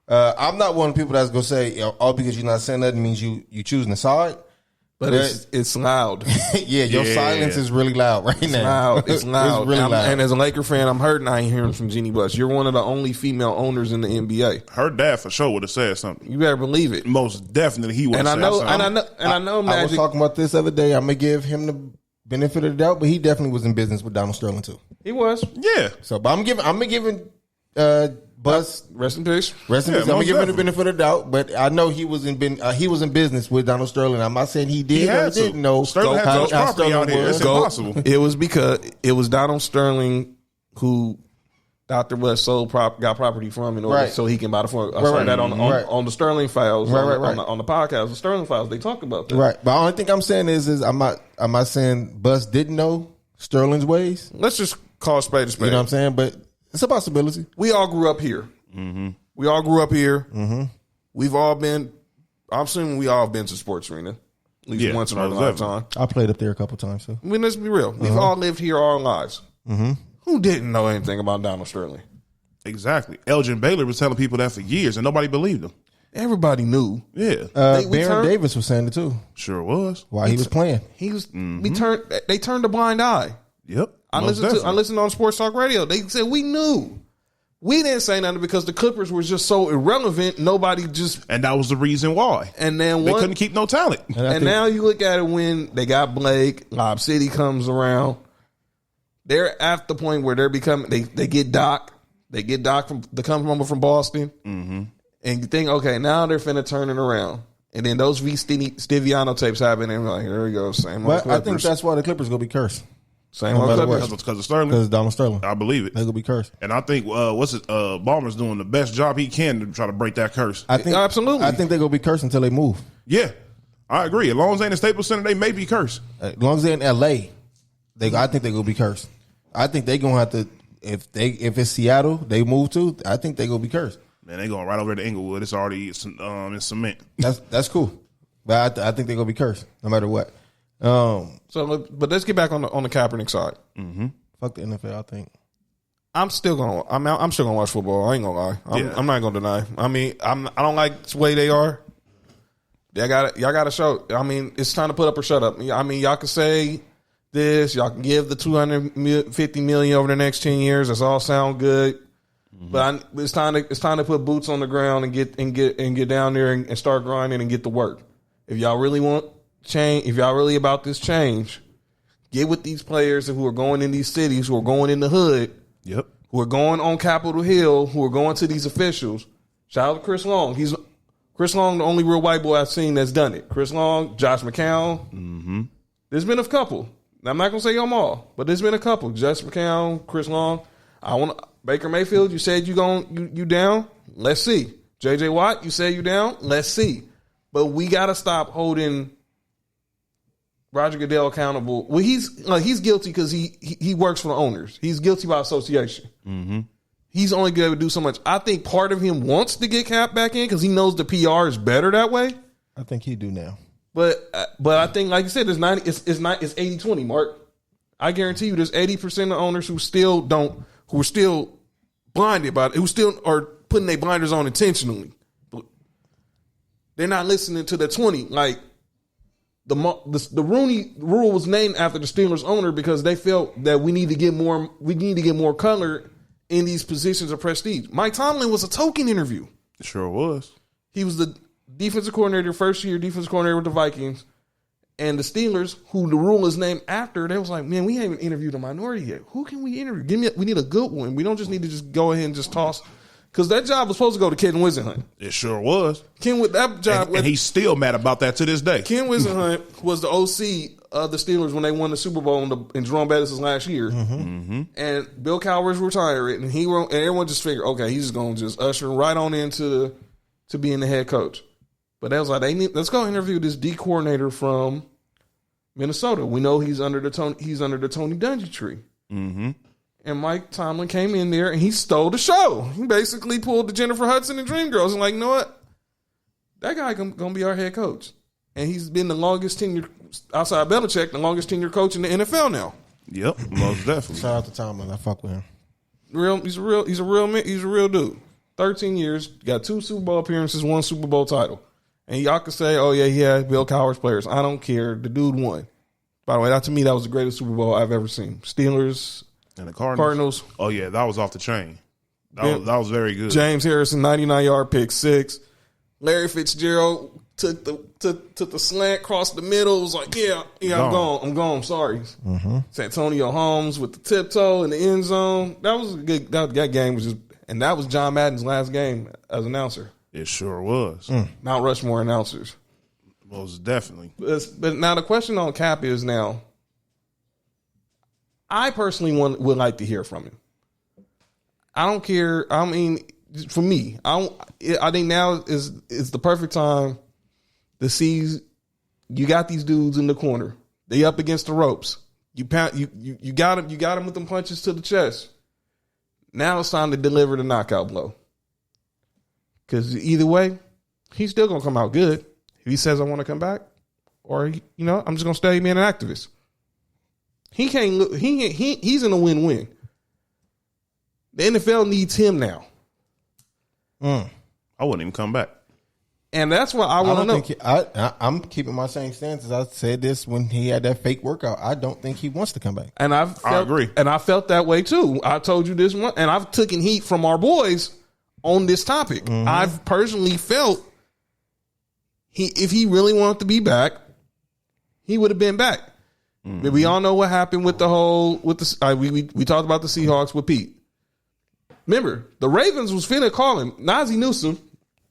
[SPEAKER 2] I'm not one of the people that's going to say, all because you're not saying nothing means you choosing a side.
[SPEAKER 1] But it's loud.
[SPEAKER 2] Yeah, your silence is really loud right now.
[SPEAKER 1] It's loud.
[SPEAKER 2] It's really loud.
[SPEAKER 1] And as a Laker fan, I'm hurting. I ain't hearing from Jeannie Buss. You're one of the only female owners in the NBA.
[SPEAKER 4] Her dad for sure would have said something.
[SPEAKER 1] You better believe it.
[SPEAKER 4] Most definitely, he would have said something.
[SPEAKER 1] I know. Magic.
[SPEAKER 2] I was talking about this the other day. I'm gonna give him the benefit of the doubt, but he definitely was in business with Donald Sterling too.
[SPEAKER 1] He was.
[SPEAKER 4] Yeah.
[SPEAKER 2] So, but I'm giving Buss
[SPEAKER 1] rest in peace.
[SPEAKER 2] Rest in peace. I'm gonna give him the benefit of the doubt, but I know he was in business with Donald Sterling. I'm not saying he did or didn't know.
[SPEAKER 4] Sterling had his property out here. It's impossible.
[SPEAKER 1] It was because it was Donald Sterling who Dr. West got property from in order so he can buy the phone. I saw that on the Sterling Files, on the podcast, the Sterling Files. They talk about that.
[SPEAKER 2] Right, but the only thing I'm saying is I'm not saying Buss didn't know Sterling's ways.
[SPEAKER 1] Let's just call a spade a spade.
[SPEAKER 2] You know what I'm saying? But it's a possibility.
[SPEAKER 1] We all grew up here. Mm-hmm. We all grew up here. Mm-hmm. We've all been. I'm assuming we all have been to sports arena at least once in our lifetime.
[SPEAKER 2] I played up there a couple times too.
[SPEAKER 1] I mean, let's be real. We've all lived here our lives. Mm-hmm. Who didn't know anything about Donald Sterling?
[SPEAKER 4] Exactly. Elgin Baylor was telling people that for years, and nobody believed him.
[SPEAKER 1] Everybody knew.
[SPEAKER 4] Yeah.
[SPEAKER 2] Baron Davis was saying it too.
[SPEAKER 4] Sure was.
[SPEAKER 2] While he was playing,
[SPEAKER 1] he was. They turned a blind eye.
[SPEAKER 4] Yep.
[SPEAKER 1] I listened on Sports Talk Radio. They said we knew. We didn't say nothing because the Clippers were just so irrelevant. Nobody just.
[SPEAKER 4] And that was the reason why.
[SPEAKER 1] And then
[SPEAKER 4] they couldn't keep no talent.
[SPEAKER 1] And now you look at it when they got Blake, Lob City comes around. They're at the point where they're becoming. They get Doc. They get Doc from the come from Boston. Mm-hmm. And you think, okay, now they're finna turn it around. And then those Stiviano tapes happen, and we're like, here we go, same old Clippers.
[SPEAKER 2] I think that's why the Clippers gonna be cursed.
[SPEAKER 1] Same old Clippers.
[SPEAKER 4] Because of Sterling?
[SPEAKER 2] Because of Donald Sterling.
[SPEAKER 4] I believe it.
[SPEAKER 2] They're gonna be cursed.
[SPEAKER 4] And I think Ballmer's doing the best job he can to try to break that curse.
[SPEAKER 1] Absolutely.
[SPEAKER 2] I think they're gonna be cursed until they move.
[SPEAKER 4] Yeah, I agree. As long as they in the Staples Center, they may be cursed.
[SPEAKER 2] As long as they're in LA, I think they're gonna be cursed. I think they're gonna have to if it's Seattle, they move to. I think they're gonna be cursed.
[SPEAKER 4] Man, they going right over to Inglewood. It's already in cement.
[SPEAKER 2] That's cool, but I think they're gonna be cursed no matter what.
[SPEAKER 1] But let's get back on the Kaepernick side.
[SPEAKER 2] Mm-hmm. Fuck the NFL. I think
[SPEAKER 1] I'm still gonna watch football. I ain't gonna lie. I'm not gonna deny. I mean, I don't like the way they are. Y'all gotta show. I mean, it's time to put up or shut up. I mean, y'all can say this. Y'all can give the $250 million over the next 10 years. That's all sound good. Mm-hmm. But it's time to put boots on the ground and get down there and start grinding and get to work. If y'all really want change, if y'all really about this change, get with these players who are going in these cities, who are going in the hood,
[SPEAKER 4] yep,
[SPEAKER 1] who are going on Capitol Hill, who are going to these officials. Shout out to Chris Long. Chris Long, the only real white boy I've seen that's done it. Chris Long, Josh McCown. Mm-hmm. There's been a couple. I'm not gonna say them all, but there's been a couple. Josh McCown, Chris Long. Baker Mayfield. You said you down. Let's see. JJ Watt. You said you down. Let's see. But we gotta stop holding Roger Goodell accountable. Well, he's guilty because he works for the owners. He's guilty by association. Mm-hmm. He's only going to do so much. I think part of him wants to get Cap back in because he knows the PR is better that way.
[SPEAKER 2] I think he do now.
[SPEAKER 1] But I think, like you said, it's 80-20, Mark. I guarantee you, there's 80% of owners who are still blinded by it, who still are putting their blinders on intentionally. They're not listening to the 20. Like the Rooney Rule was named after the Steelers owner because they felt that we need to get more color in these positions of prestige. Mike Tomlin was a token interview.
[SPEAKER 4] It sure was.
[SPEAKER 1] He was the defensive coordinator, first year defensive coordinator with the Vikings. And the Steelers, who the rule is named after, they was like, man, we haven't interviewed a minority yet. Who can we interview? We need a good one. We don't just need to just go ahead and just toss. Because that job was supposed to go to Ken Wisenhunt.
[SPEAKER 4] It sure was.
[SPEAKER 1] That job,
[SPEAKER 4] and he's still mad about that to this day.
[SPEAKER 1] Ken Wisenhunt was the OC of the Steelers when they won the Super Bowl in Jerome Bettis' last year. And Bill Cowher's retired, and everyone just figured, okay, he's just going to just usher right on into being the head coach. But they was like, let's go interview this D coordinator from Minnesota. We know he's under the Tony Dungy tree. And Mike Tomlin came in there and he stole the show. He basically pulled the Jennifer Hudson and Dreamgirls and like, you know what? That guy gonna be our head coach. And he's been the longest tenured, outside Belichick, the longest tenured coach in the NFL now.
[SPEAKER 4] Yep, most definitely.
[SPEAKER 2] Shout out to Tomlin. I fuck with him.
[SPEAKER 1] He's a real dude. 13 years, got 2 Super Bowl appearances, 1 Super Bowl title. And y'all can say, oh yeah, he had Bill Cowher's players. I don't care. The dude won. By the way, to me, that was the greatest Super Bowl I've ever seen. Steelers
[SPEAKER 4] and the Cardinals. Oh yeah, that was off the chain. That was very good.
[SPEAKER 1] James Harrison, 99-yard pick 6. Larry Fitzgerald took the slant, crossed the middle. It was like, yeah, I'm gone. Sorry. Santonio Holmes with the tiptoe in the end zone. That was a good. That game was just, and that was John Madden's last game as announcer.
[SPEAKER 4] It sure was.
[SPEAKER 1] Mount Rushmore announcers.
[SPEAKER 4] Most definitely.
[SPEAKER 1] But now the question on Cap is now, I personally would like to hear from him. I don't care. I mean, for me, I think now is the perfect time to see you got these dudes in the corner. They up against the ropes. You got him with them punches to the chest. Now it's time to deliver the knockout blow. Because either way, he's still gonna come out good if he says I want to come back, or I'm just gonna stay being an activist. He can't look. He's in a win-win. The NFL needs him now.
[SPEAKER 4] I wouldn't even come back,
[SPEAKER 1] and that's what I want to
[SPEAKER 2] know. I'm keeping my same stance as I said this when he had that fake workout. I don't think he wants to come back,
[SPEAKER 1] and I agree. And I felt that way too. I told you this one, and I've taken heat from our boys on this topic. I've personally felt if he really wanted to be back, he would have been back. But we all know what happened with we talked about the Seahawks with Pete. Remember, the Ravens was finna call him. Nazi Newsom,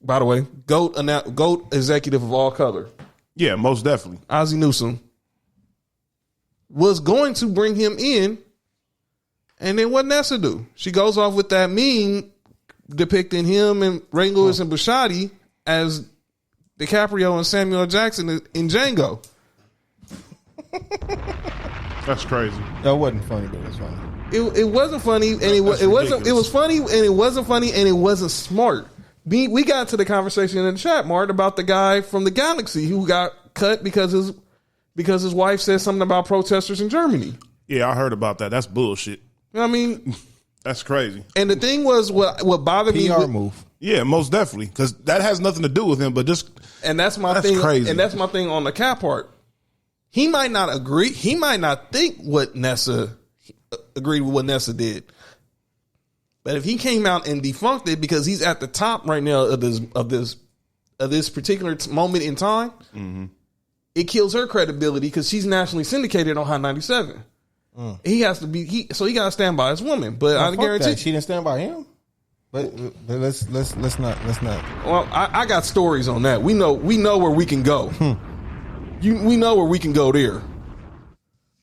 [SPEAKER 1] by the way, GOAT executive of all color.
[SPEAKER 4] Yeah, most definitely.
[SPEAKER 1] Ozzie Newsom was going to bring him in, and then what Nessa do? She goes off with that meme depicting him and Ray Lewis and Bashotti as DiCaprio and Samuel Jackson in Django.
[SPEAKER 4] That's crazy.
[SPEAKER 2] That wasn't funny, but it was funny.
[SPEAKER 1] It wasn't funny, and it was funny, and it wasn't funny, and it wasn't smart. We got to the conversation in the chat, Mart, about the guy from the Galaxy who got cut because his wife said something about protesters in Germany.
[SPEAKER 4] Yeah, I heard about that. That's bullshit.
[SPEAKER 1] I mean,
[SPEAKER 4] that's crazy.
[SPEAKER 1] And the thing was, what bothered me,
[SPEAKER 2] PR move.
[SPEAKER 4] Yeah, most definitely, because that has nothing to do with him. But just
[SPEAKER 1] that's thing. Crazy. And that's my thing on the Cap part. He might not agree. He might not think what Nessa agreed with what Nessa did. But if he came out and defunct it because he's at the top right now of this particular moment in time, it kills her credibility because she's nationally syndicated on Hot 97. He has to be so he got to stand by his woman. But I guarantee
[SPEAKER 2] she didn't stand by him. But let's not.
[SPEAKER 1] Well, I got stories on that. We know where we can go. We know where we can go there.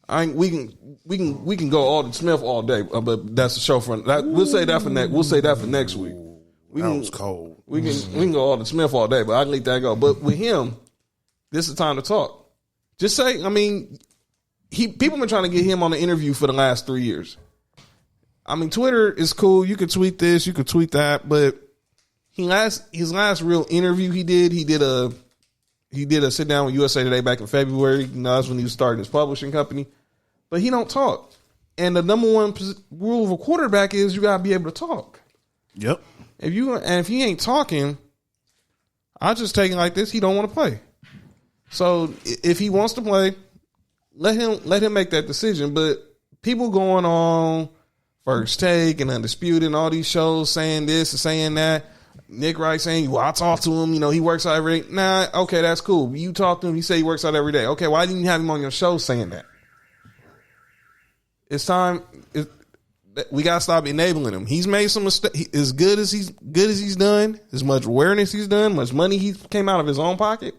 [SPEAKER 1] We can go Alden Smith all day, but that's a show for that. We'll say that for next. We'll say that for next week.
[SPEAKER 4] That was cold.
[SPEAKER 1] We can go Alden Smith all day, but I can let that go. But with him, this is time to talk. Just say, I mean, people been trying to get him on the interview for the last 3 years. I mean, Twitter is cool. You could tweet this, you could tweet that, but his last real interview he did He did a sit down with USA Today back in February. You know, that's when he was starting his publishing company. But he don't talk. And the number one rule of a quarterback is you gotta be able to talk.
[SPEAKER 4] Yep.
[SPEAKER 1] If he ain't talking, I just take it like this. He don't want to play. So if he wants to play, let him make that decision. But people going on First Take and Undisputed and all these shows saying this and saying that. Nick Wright saying, well, I talk to him, you know, he works out every day. Nah, okay, that's cool. You talk to him, he say he works out every day. Okay, why didn't you have him on your show saying that? It's time. We gotta stop enabling him. He's made some mistakes. As good as he's done, as much awareness he's done, much money he came out of his own pocket,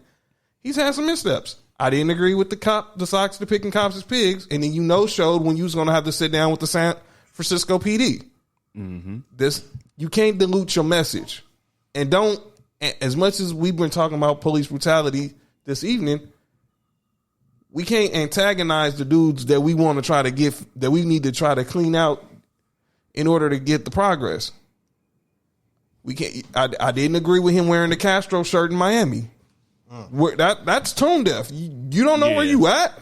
[SPEAKER 1] he's had some missteps. I didn't agree with the Sox depicting cops as pigs, and then showed when you was gonna have to sit down with the San Francisco PD. Mm-hmm. You can't dilute your message, and don't. As much as we've been talking about police brutality this evening, we can't antagonize the dudes that we want to try to get, that we need to try to clean out in order to get the progress. We can't. I didn't agree with him wearing the Castro shirt in Miami. That's tone deaf. You don't know where you at.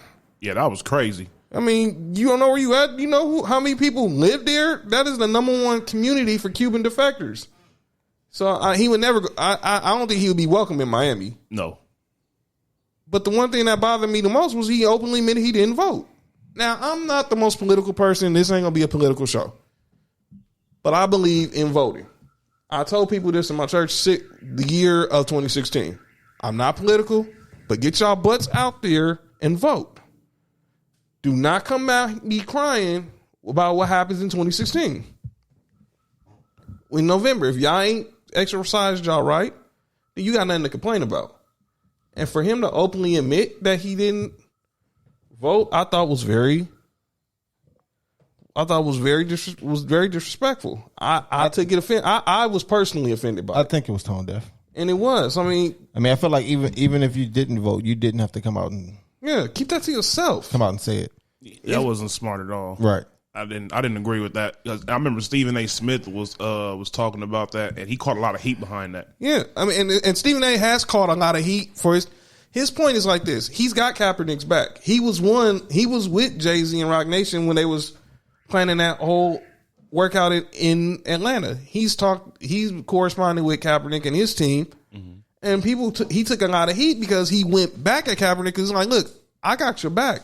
[SPEAKER 4] Yeah, that was crazy.
[SPEAKER 1] I mean, you don't know where you at. You know how many people live there? That is the number one community for Cuban defectors. So he would never. I don't think he would be welcome in Miami.
[SPEAKER 4] No.
[SPEAKER 1] But the one thing that bothered me the most was he openly admitted he didn't vote. Now, I'm not the most political person. This ain't gonna be a political show. But I believe in voting. I told people this in my church the year of 2016. I'm not political, but get y'all butts out there and vote. Do not come out me crying about what happens in 2016. In November, if y'all ain't exercised y'all right, then you got nothing to complain about. And for him to openly admit that he didn't vote, I thought was very disrespectful. I took it offended. I was personally offended by it.
[SPEAKER 2] I think it was tone deaf.
[SPEAKER 1] And it was. I mean,
[SPEAKER 2] I feel like even if you didn't vote, you didn't have to come out and
[SPEAKER 1] keep that to yourself.
[SPEAKER 2] Come out and say it.
[SPEAKER 4] That wasn't smart at all.
[SPEAKER 2] Right.
[SPEAKER 4] I didn't agree with that. I remember Stephen A. Smith was talking about that, and he caught a lot of heat behind that.
[SPEAKER 1] Yeah, I mean, and Stephen A. has caught a lot of heat for his point is like this. He's got Kaepernick's back. He was with Jay-Z and Rock Nation when they was planning that whole workout in Atlanta. He's corresponding with Kaepernick and his team, and he took a lot of heat because he went back at Kaepernick because he's like, look, I got your back.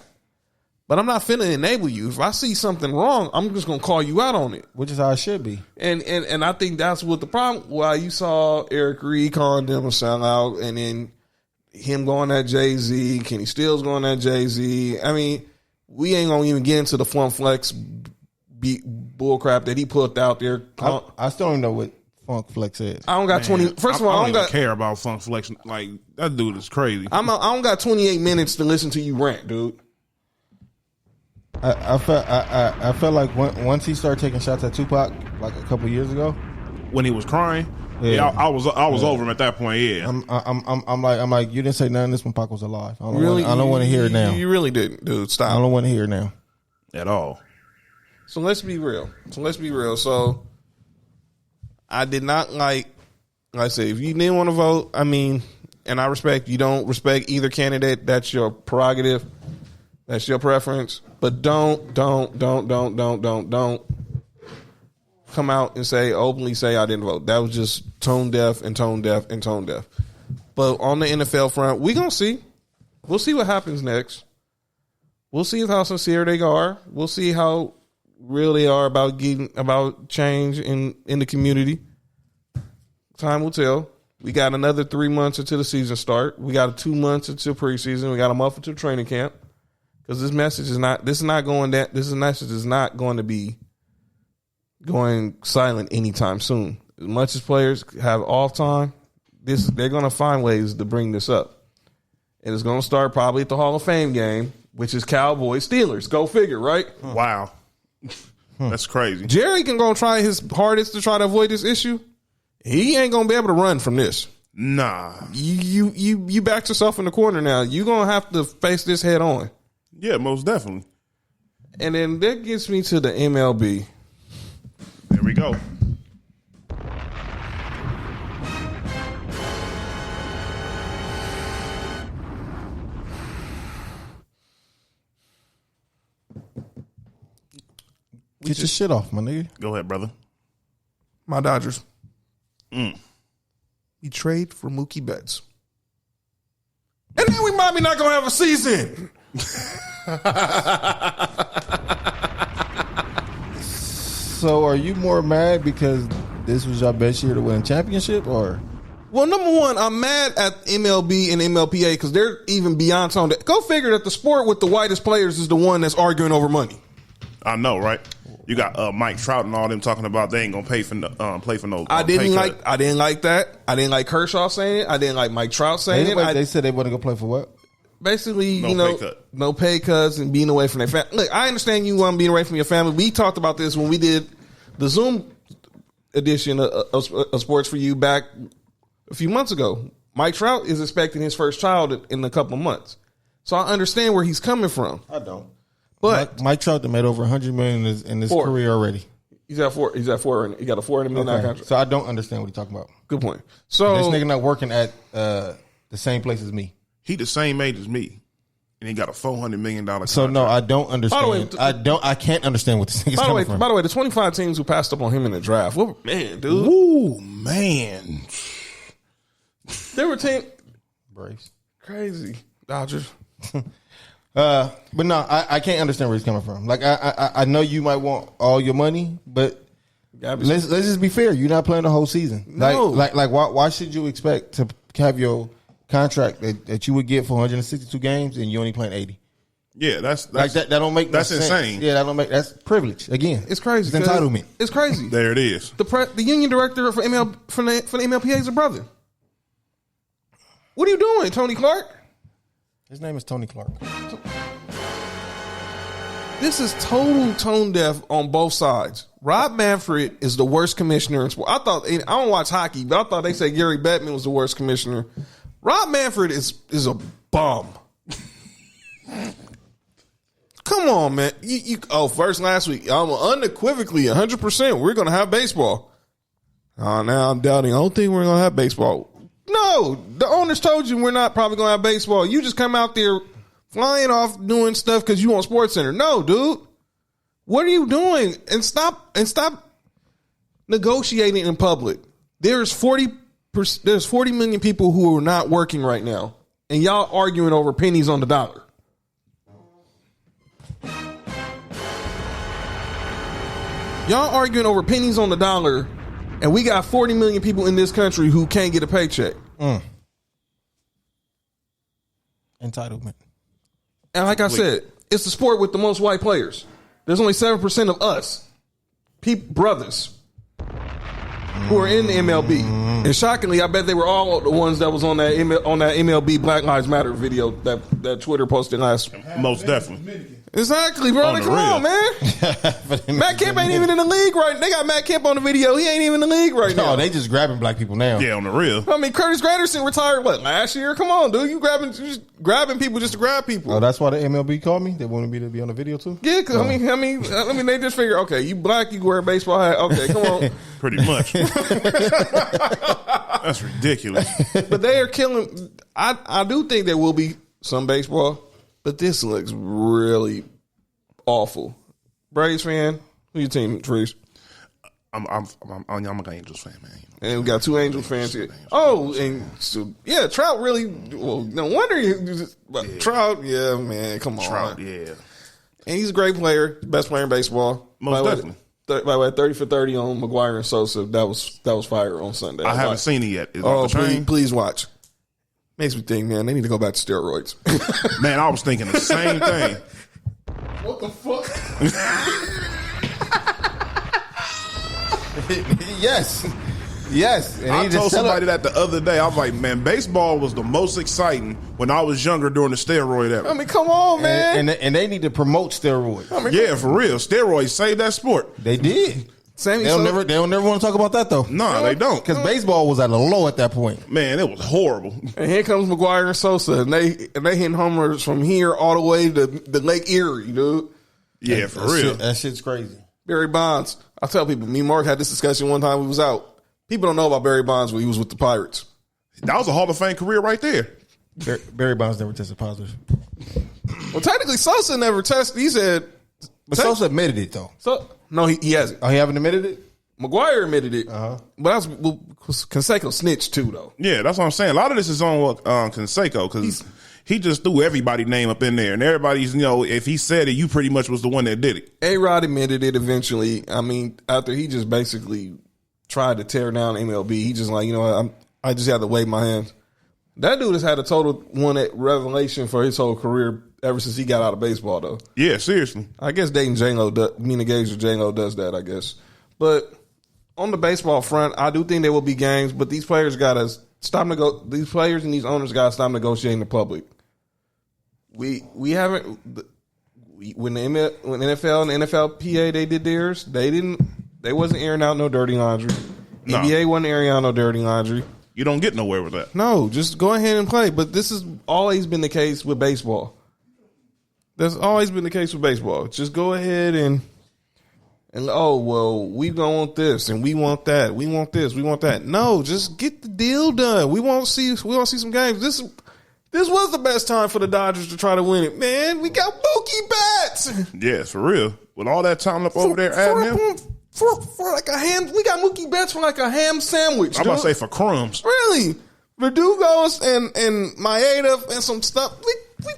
[SPEAKER 1] But I'm not finna enable you. If I see something wrong, I'm just gonna call you out on it.
[SPEAKER 2] Which is how it should be.
[SPEAKER 1] And I think that's what the problem. Why you saw Eric Reed calling them a sellout, and then him going at Jay-Z, Kenny Stills going at Jay-Z. I mean, we ain't gonna even get into the Funk Flex bullcrap that he put out there.
[SPEAKER 2] I still don't know what Funk Flex is.
[SPEAKER 1] I don't got 20. First of all,
[SPEAKER 4] I don't care about Funk Flex. Like, that dude is crazy.
[SPEAKER 1] I don't got 28 minutes to listen to you rant, dude.
[SPEAKER 2] I felt like once he started taking shots at Tupac, like a couple years ago,
[SPEAKER 4] when he was crying, I was over him at that point. Yeah,
[SPEAKER 2] I'm like, you didn't say nothing of this when Pac was alive. I don't want to hear it now.
[SPEAKER 1] You really didn't, dude. Stop.
[SPEAKER 2] I don't want to hear it now
[SPEAKER 4] at all.
[SPEAKER 1] So let's be real. So I did not like I said, if you didn't want to vote, I mean, and I respect you don't respect either candidate. That's your prerogative. That's your preference. But don't come out and openly say I didn't vote. That was just tone deaf. But on the NFL front, we're going to see. We'll see what happens next. We'll see how sincere they are. We'll see how real they are about change in the community. Time will tell. We got another 3 months until the season start. We got 2 months until preseason. We got a month until training camp. Because this message is not going to be going silent anytime soon. As much as players have off time, they're going to find ways to bring this up. And it's going to start probably at the Hall of Fame game, which is Cowboys Steelers. Go figure, right?
[SPEAKER 4] Wow. That's crazy.
[SPEAKER 1] Jerry can go try his hardest to try to avoid this issue. He ain't going to be able to run from this.
[SPEAKER 4] Nah.
[SPEAKER 1] You backed yourself in the corner now. You're going to have to face this head on.
[SPEAKER 4] Yeah, most definitely.
[SPEAKER 1] And then that gets me to the MLB.
[SPEAKER 4] There we go.
[SPEAKER 2] Get your shit off, my nigga.
[SPEAKER 4] Go ahead, brother.
[SPEAKER 1] My Dodgers. We trade for Mookie Betts. And then we might be not going to have a season.
[SPEAKER 2] So are you more mad because this was your best year to win a championship, or?
[SPEAKER 1] Well, number one, I'm mad at MLB and MLPA because they're even beyond Towne. Go figure that the sport with the whitest players is the one that's arguing over money.
[SPEAKER 4] I know, right? You got Mike Trout and all them talking about they ain't gonna play for no.
[SPEAKER 1] I didn't
[SPEAKER 4] pay
[SPEAKER 1] like.
[SPEAKER 4] cut.
[SPEAKER 1] I didn't like that. I didn't like Kershaw saying it. I didn't like Mike Trout saying it.
[SPEAKER 2] They said they wasn't gonna play for what?
[SPEAKER 1] Basically,
[SPEAKER 4] No pay cut.
[SPEAKER 1] no pay cuts and being away from their family. Look, I understand you want to be away from your family. We talked about this when we did the Zoom edition of Sports for You back a few months ago. Mike Trout is expecting his first child in a couple of months, so I understand where he's coming from.
[SPEAKER 2] I don't.
[SPEAKER 1] But
[SPEAKER 2] Mike Trout made over $100 million in his career already.
[SPEAKER 1] He's at four. He's at four. He got a $400 million contract.
[SPEAKER 2] So I don't understand what he's talking about.
[SPEAKER 1] Good point. So
[SPEAKER 2] This nigga not working at the same place as me.
[SPEAKER 4] He the same age as me, and he got a $400 million contract.
[SPEAKER 2] So no, I don't understand.
[SPEAKER 1] By the way,
[SPEAKER 2] I can't understand what this nigga's coming from.
[SPEAKER 1] by the way, the 25 teams who passed up on him in the draft. Well, man, dude,
[SPEAKER 4] Ooh, man.
[SPEAKER 1] they were
[SPEAKER 2] Braves.
[SPEAKER 1] crazy Dodgers.
[SPEAKER 2] But no, I can't understand where he's coming from. Like I know you might want all your money, but let's just be fair. You're not playing the whole season.
[SPEAKER 1] No.
[SPEAKER 2] Like why should you expect to have your contract that you would get for 162 games and you only playing 80?
[SPEAKER 4] Yeah, that's
[SPEAKER 2] Like that don't make no
[SPEAKER 4] that's
[SPEAKER 2] sense.
[SPEAKER 4] insane.
[SPEAKER 2] Yeah, that's privilege. Again,
[SPEAKER 1] It's crazy.
[SPEAKER 2] It's entitlement.
[SPEAKER 1] It's crazy.
[SPEAKER 4] There it is.
[SPEAKER 1] The union director for the MLPA is a brother. What are you doing, Tony Clark?
[SPEAKER 2] His name is Tony Clark.
[SPEAKER 1] This is total tone deaf on both sides. Rob Manfred is the worst commissioner in sport. I don't watch hockey, but I thought they said Gary Bettman was the worst commissioner. Rob Manfred is a bum. Come on, man. First last week, I'm unequivocally 100%. We're going to have baseball. Now I'm doubting. I don't think we're going to have baseball. No, the owners told you we're not probably going to have baseball. You just come out there flying off doing stuff because you want Sports Center. No, dude. What are you doing? And stop negotiating in public. There's 40 million people who are not working right now, and y'all arguing over pennies on the dollar. Y'all arguing over pennies on the dollar, and we got 40 million people in this country who can't get a paycheck.
[SPEAKER 2] Entitlement.
[SPEAKER 1] And like I said, it's the sport with the most white players. There's only 7% of us, brothers, who are in the MLB. And shockingly, I bet they were all the ones that was on that MLB Black Lives Matter video that Twitter posted last.
[SPEAKER 4] Most definitely.
[SPEAKER 1] Exactly, bro.
[SPEAKER 4] On the
[SPEAKER 1] Come
[SPEAKER 4] real.
[SPEAKER 1] on, man. Matt Kemp ain't even in the league right now. They got Matt Kemp on the video. He ain't even in the league right now.
[SPEAKER 2] No, they just grabbing black people now.
[SPEAKER 4] Yeah, on the real.
[SPEAKER 1] I mean, Curtis Granderson retired, last year? Come on, dude. You just grabbing people just to grab people.
[SPEAKER 2] Oh, that's why the MLB called me? They wanted me to be on the video too?
[SPEAKER 1] Yeah, because I mean, they just figure, okay, you black, you wear a baseball hat. Okay, come on.
[SPEAKER 4] Pretty much. That's ridiculous.
[SPEAKER 1] But they are killing. I do think there will be some baseball, but this looks really awful. Braves fan, who your team, Trees?
[SPEAKER 4] I'm an Angels fan, man.
[SPEAKER 1] And we got two Angels fans here. Oh, and so, yeah, Trout really. Well, no wonder but Trout. Yeah, man, come on.
[SPEAKER 4] Trout, yeah.
[SPEAKER 1] And he's a great player, best player in baseball.
[SPEAKER 4] Most definitely.
[SPEAKER 1] By the way, 30 for 30 on McGuire and Sosa. That was fire on Sunday.
[SPEAKER 4] I haven't seen it yet. Is it
[SPEAKER 1] Oh,
[SPEAKER 4] off the train?
[SPEAKER 1] please watch. Makes me think, man, they need to go back to steroids.
[SPEAKER 4] Man, I was thinking the same thing.
[SPEAKER 1] What the fuck?
[SPEAKER 2] Yes. And
[SPEAKER 4] I
[SPEAKER 2] he just
[SPEAKER 4] told
[SPEAKER 2] tell
[SPEAKER 4] somebody
[SPEAKER 2] it-
[SPEAKER 4] that the other day. I was like, man, baseball was the most exciting when I was younger during the steroid era.
[SPEAKER 1] I mean, come on, man.
[SPEAKER 2] And they need to promote steroids.
[SPEAKER 4] Yeah, for real. Steroids saved that sport.
[SPEAKER 2] They did.
[SPEAKER 1] Sammy
[SPEAKER 2] They don't
[SPEAKER 1] Sosa-
[SPEAKER 2] never want to talk about that though.
[SPEAKER 4] No, they don't.
[SPEAKER 2] Because baseball was at a low at that point.
[SPEAKER 4] Man, it was horrible.
[SPEAKER 1] And here comes McGuire and Sosa, and they hitting homers from here all the way to the Lake Erie, dude.
[SPEAKER 4] Yeah, for real.
[SPEAKER 2] That shit's crazy.
[SPEAKER 1] Barry Bonds. I tell people, me and Mark had this discussion one time we was out. People don't know about Barry Bonds when he was with the Pirates.
[SPEAKER 4] That was a Hall of Fame career right there.
[SPEAKER 2] Barry Bonds never tested positive.
[SPEAKER 1] Well, technically, Sosa never tested. He said,
[SPEAKER 2] But Sosa admitted it though.
[SPEAKER 1] so No, he hasn't.
[SPEAKER 2] Oh, he haven't admitted it?
[SPEAKER 1] McGuire admitted it. But Canseco snitched too, though.
[SPEAKER 4] Yeah, that's what I'm saying. A lot of this is on Canseco because he just threw everybody's name up in there, and everybody's, if he said it, you pretty much was the one that did it.
[SPEAKER 1] A-Rod admitted it eventually. I mean, after he just basically tried to tear down MLB, he just like, I just had to wave my hands. That dude has had a total one revelation for his whole career ever since he got out of baseball, though.
[SPEAKER 4] Yeah, seriously.
[SPEAKER 1] I guess dating J-Lo, Mina Gage or J-Lo does that, I guess. But on the baseball front, I do think there will be games, but these players got to stop. These players and these owners got to stop negotiating the public. We haven't. When the NFL and the NFLPA they did theirs, they wasn't airing out no dirty laundry.
[SPEAKER 4] No.
[SPEAKER 1] NBA wasn't airing out no dirty laundry.
[SPEAKER 4] You don't get nowhere with that.
[SPEAKER 1] No, just go ahead and play. But this has always been the case with baseball. That's always been the case with baseball. Just go ahead and we don't want this and we want that. We want this. We want that. No, just get the deal done. We want to see some games. This was the best time for the Dodgers to try to win it. Man, we got Mookie Betts.
[SPEAKER 4] Yeah, for real. With all that time up over there adding him.
[SPEAKER 1] For like a ham, we got Mookie Betts for like a ham sandwich.
[SPEAKER 4] I'm about to say for crumbs.
[SPEAKER 1] Really? Verdugos and Maeda and some stuff. We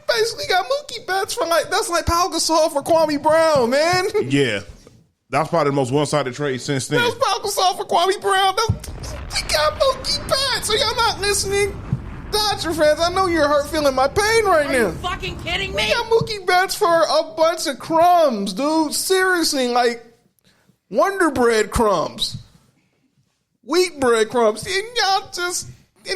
[SPEAKER 1] basically got Mookie Betts for that's like Pau Gasol for Kwame Brown, man.
[SPEAKER 4] Yeah. That's probably the most one-sided trade since then.
[SPEAKER 1] That's Pau Gasol for Kwame Brown. We got Mookie Betts. So y'all not listening? Dodger fans, I know you're hurt feeling my pain right now.
[SPEAKER 5] Are you fucking kidding me?
[SPEAKER 1] We got Mookie Betts for a bunch of crumbs, dude. Seriously, like Wonder Bread crumbs, wheat bread crumbs, and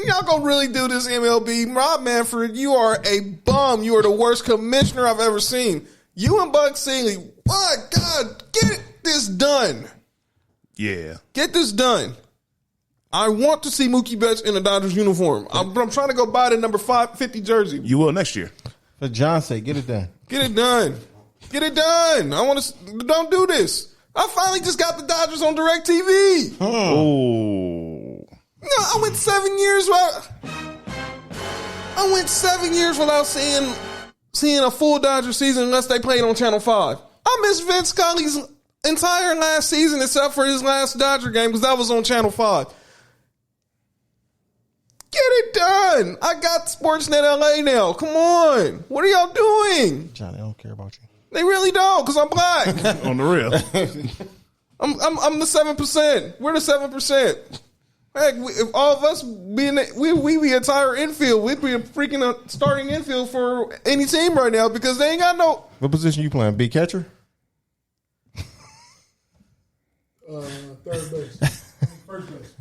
[SPEAKER 1] y'all gonna really do this, MLB? Rob Manfred, you are a bum. You are the worst commissioner I've ever seen. You and Buck Singhley, my God, get this done.
[SPEAKER 4] Yeah.
[SPEAKER 1] Get this done. I want to see Mookie Betts in a Dodgers uniform. I'm trying to go buy the number 550 jersey.
[SPEAKER 4] You will next year.
[SPEAKER 2] For John's sake, get it done.
[SPEAKER 1] Get it done. Get it done. I want to. Don't do this. I finally just got the Dodgers on DirecTV.
[SPEAKER 4] Oh.
[SPEAKER 1] No, I went 7 years without seeing a full Dodger season unless they played on Channel 5. I missed Vince Scully's entire last season except for his last Dodger game because that was on Channel 5. Get it done. I got Sportsnet LA now. Come on. What are y'all doing?
[SPEAKER 2] Johnny, I don't care about you.
[SPEAKER 1] They really don't because I'm black.
[SPEAKER 4] On the real.
[SPEAKER 1] I'm the 7%. We're the 7%. Heck, if all of us we be entire infield, we'd be a freaking starting infield for any team right now because they ain't got no.
[SPEAKER 2] What position you playing? Big catcher?
[SPEAKER 3] Third base. First base.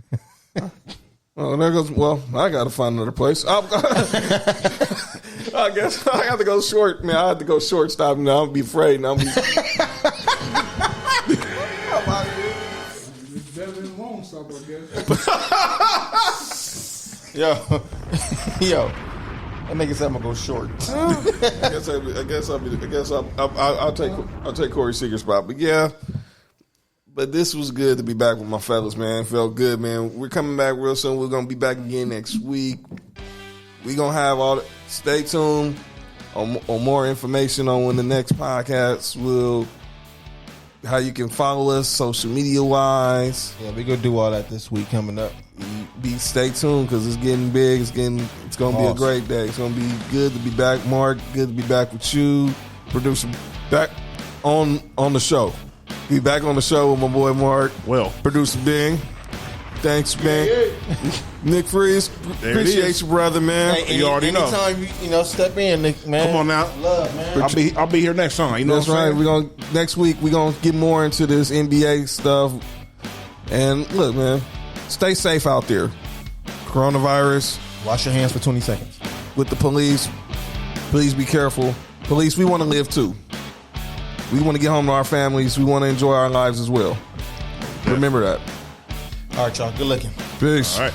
[SPEAKER 1] Oh, there goes. Well, I got to find another place. I guess I have to go short, man. I have to go shortstop now. I'll be afraid. Now I'm be.
[SPEAKER 2] Yo. That nigga said I'm gonna go short.
[SPEAKER 1] I'll take Corey Seager's spot. But yeah. But this was good to be back with my fellas, man. Felt good, man. We're coming back real soon. We're gonna be back again next week. We're gonna have stay tuned on more information on when the next podcast will. How you can follow us social media wise.
[SPEAKER 2] Yeah, we're gonna do all that this week coming up.
[SPEAKER 1] Stay tuned because it's getting big. It's gonna be a great day. It's gonna be good to be back, Mark. Good to be back with you, producer, back on the show. Be back on the show with my boy Mark.
[SPEAKER 4] Well,
[SPEAKER 1] producer Bing. Thanks, Bing. Nick Freeze, appreciate you, brother, man.
[SPEAKER 2] Hey,
[SPEAKER 4] you already know.
[SPEAKER 2] Anytime you step in, Nick, man.
[SPEAKER 4] Come on now.
[SPEAKER 2] Love, man.
[SPEAKER 4] I'll be here next time. You know
[SPEAKER 1] That's right. Next week we're gonna get more into this NBA stuff. And look, man, stay safe out there. Coronavirus.
[SPEAKER 2] Wash your hands for 20 seconds.
[SPEAKER 1] With the police, please be careful. Police, we want to live too. We want to get home to our families. We want to enjoy our lives as well. Remember that.
[SPEAKER 2] All right, y'all. Good looking.
[SPEAKER 1] Peace.
[SPEAKER 4] All right.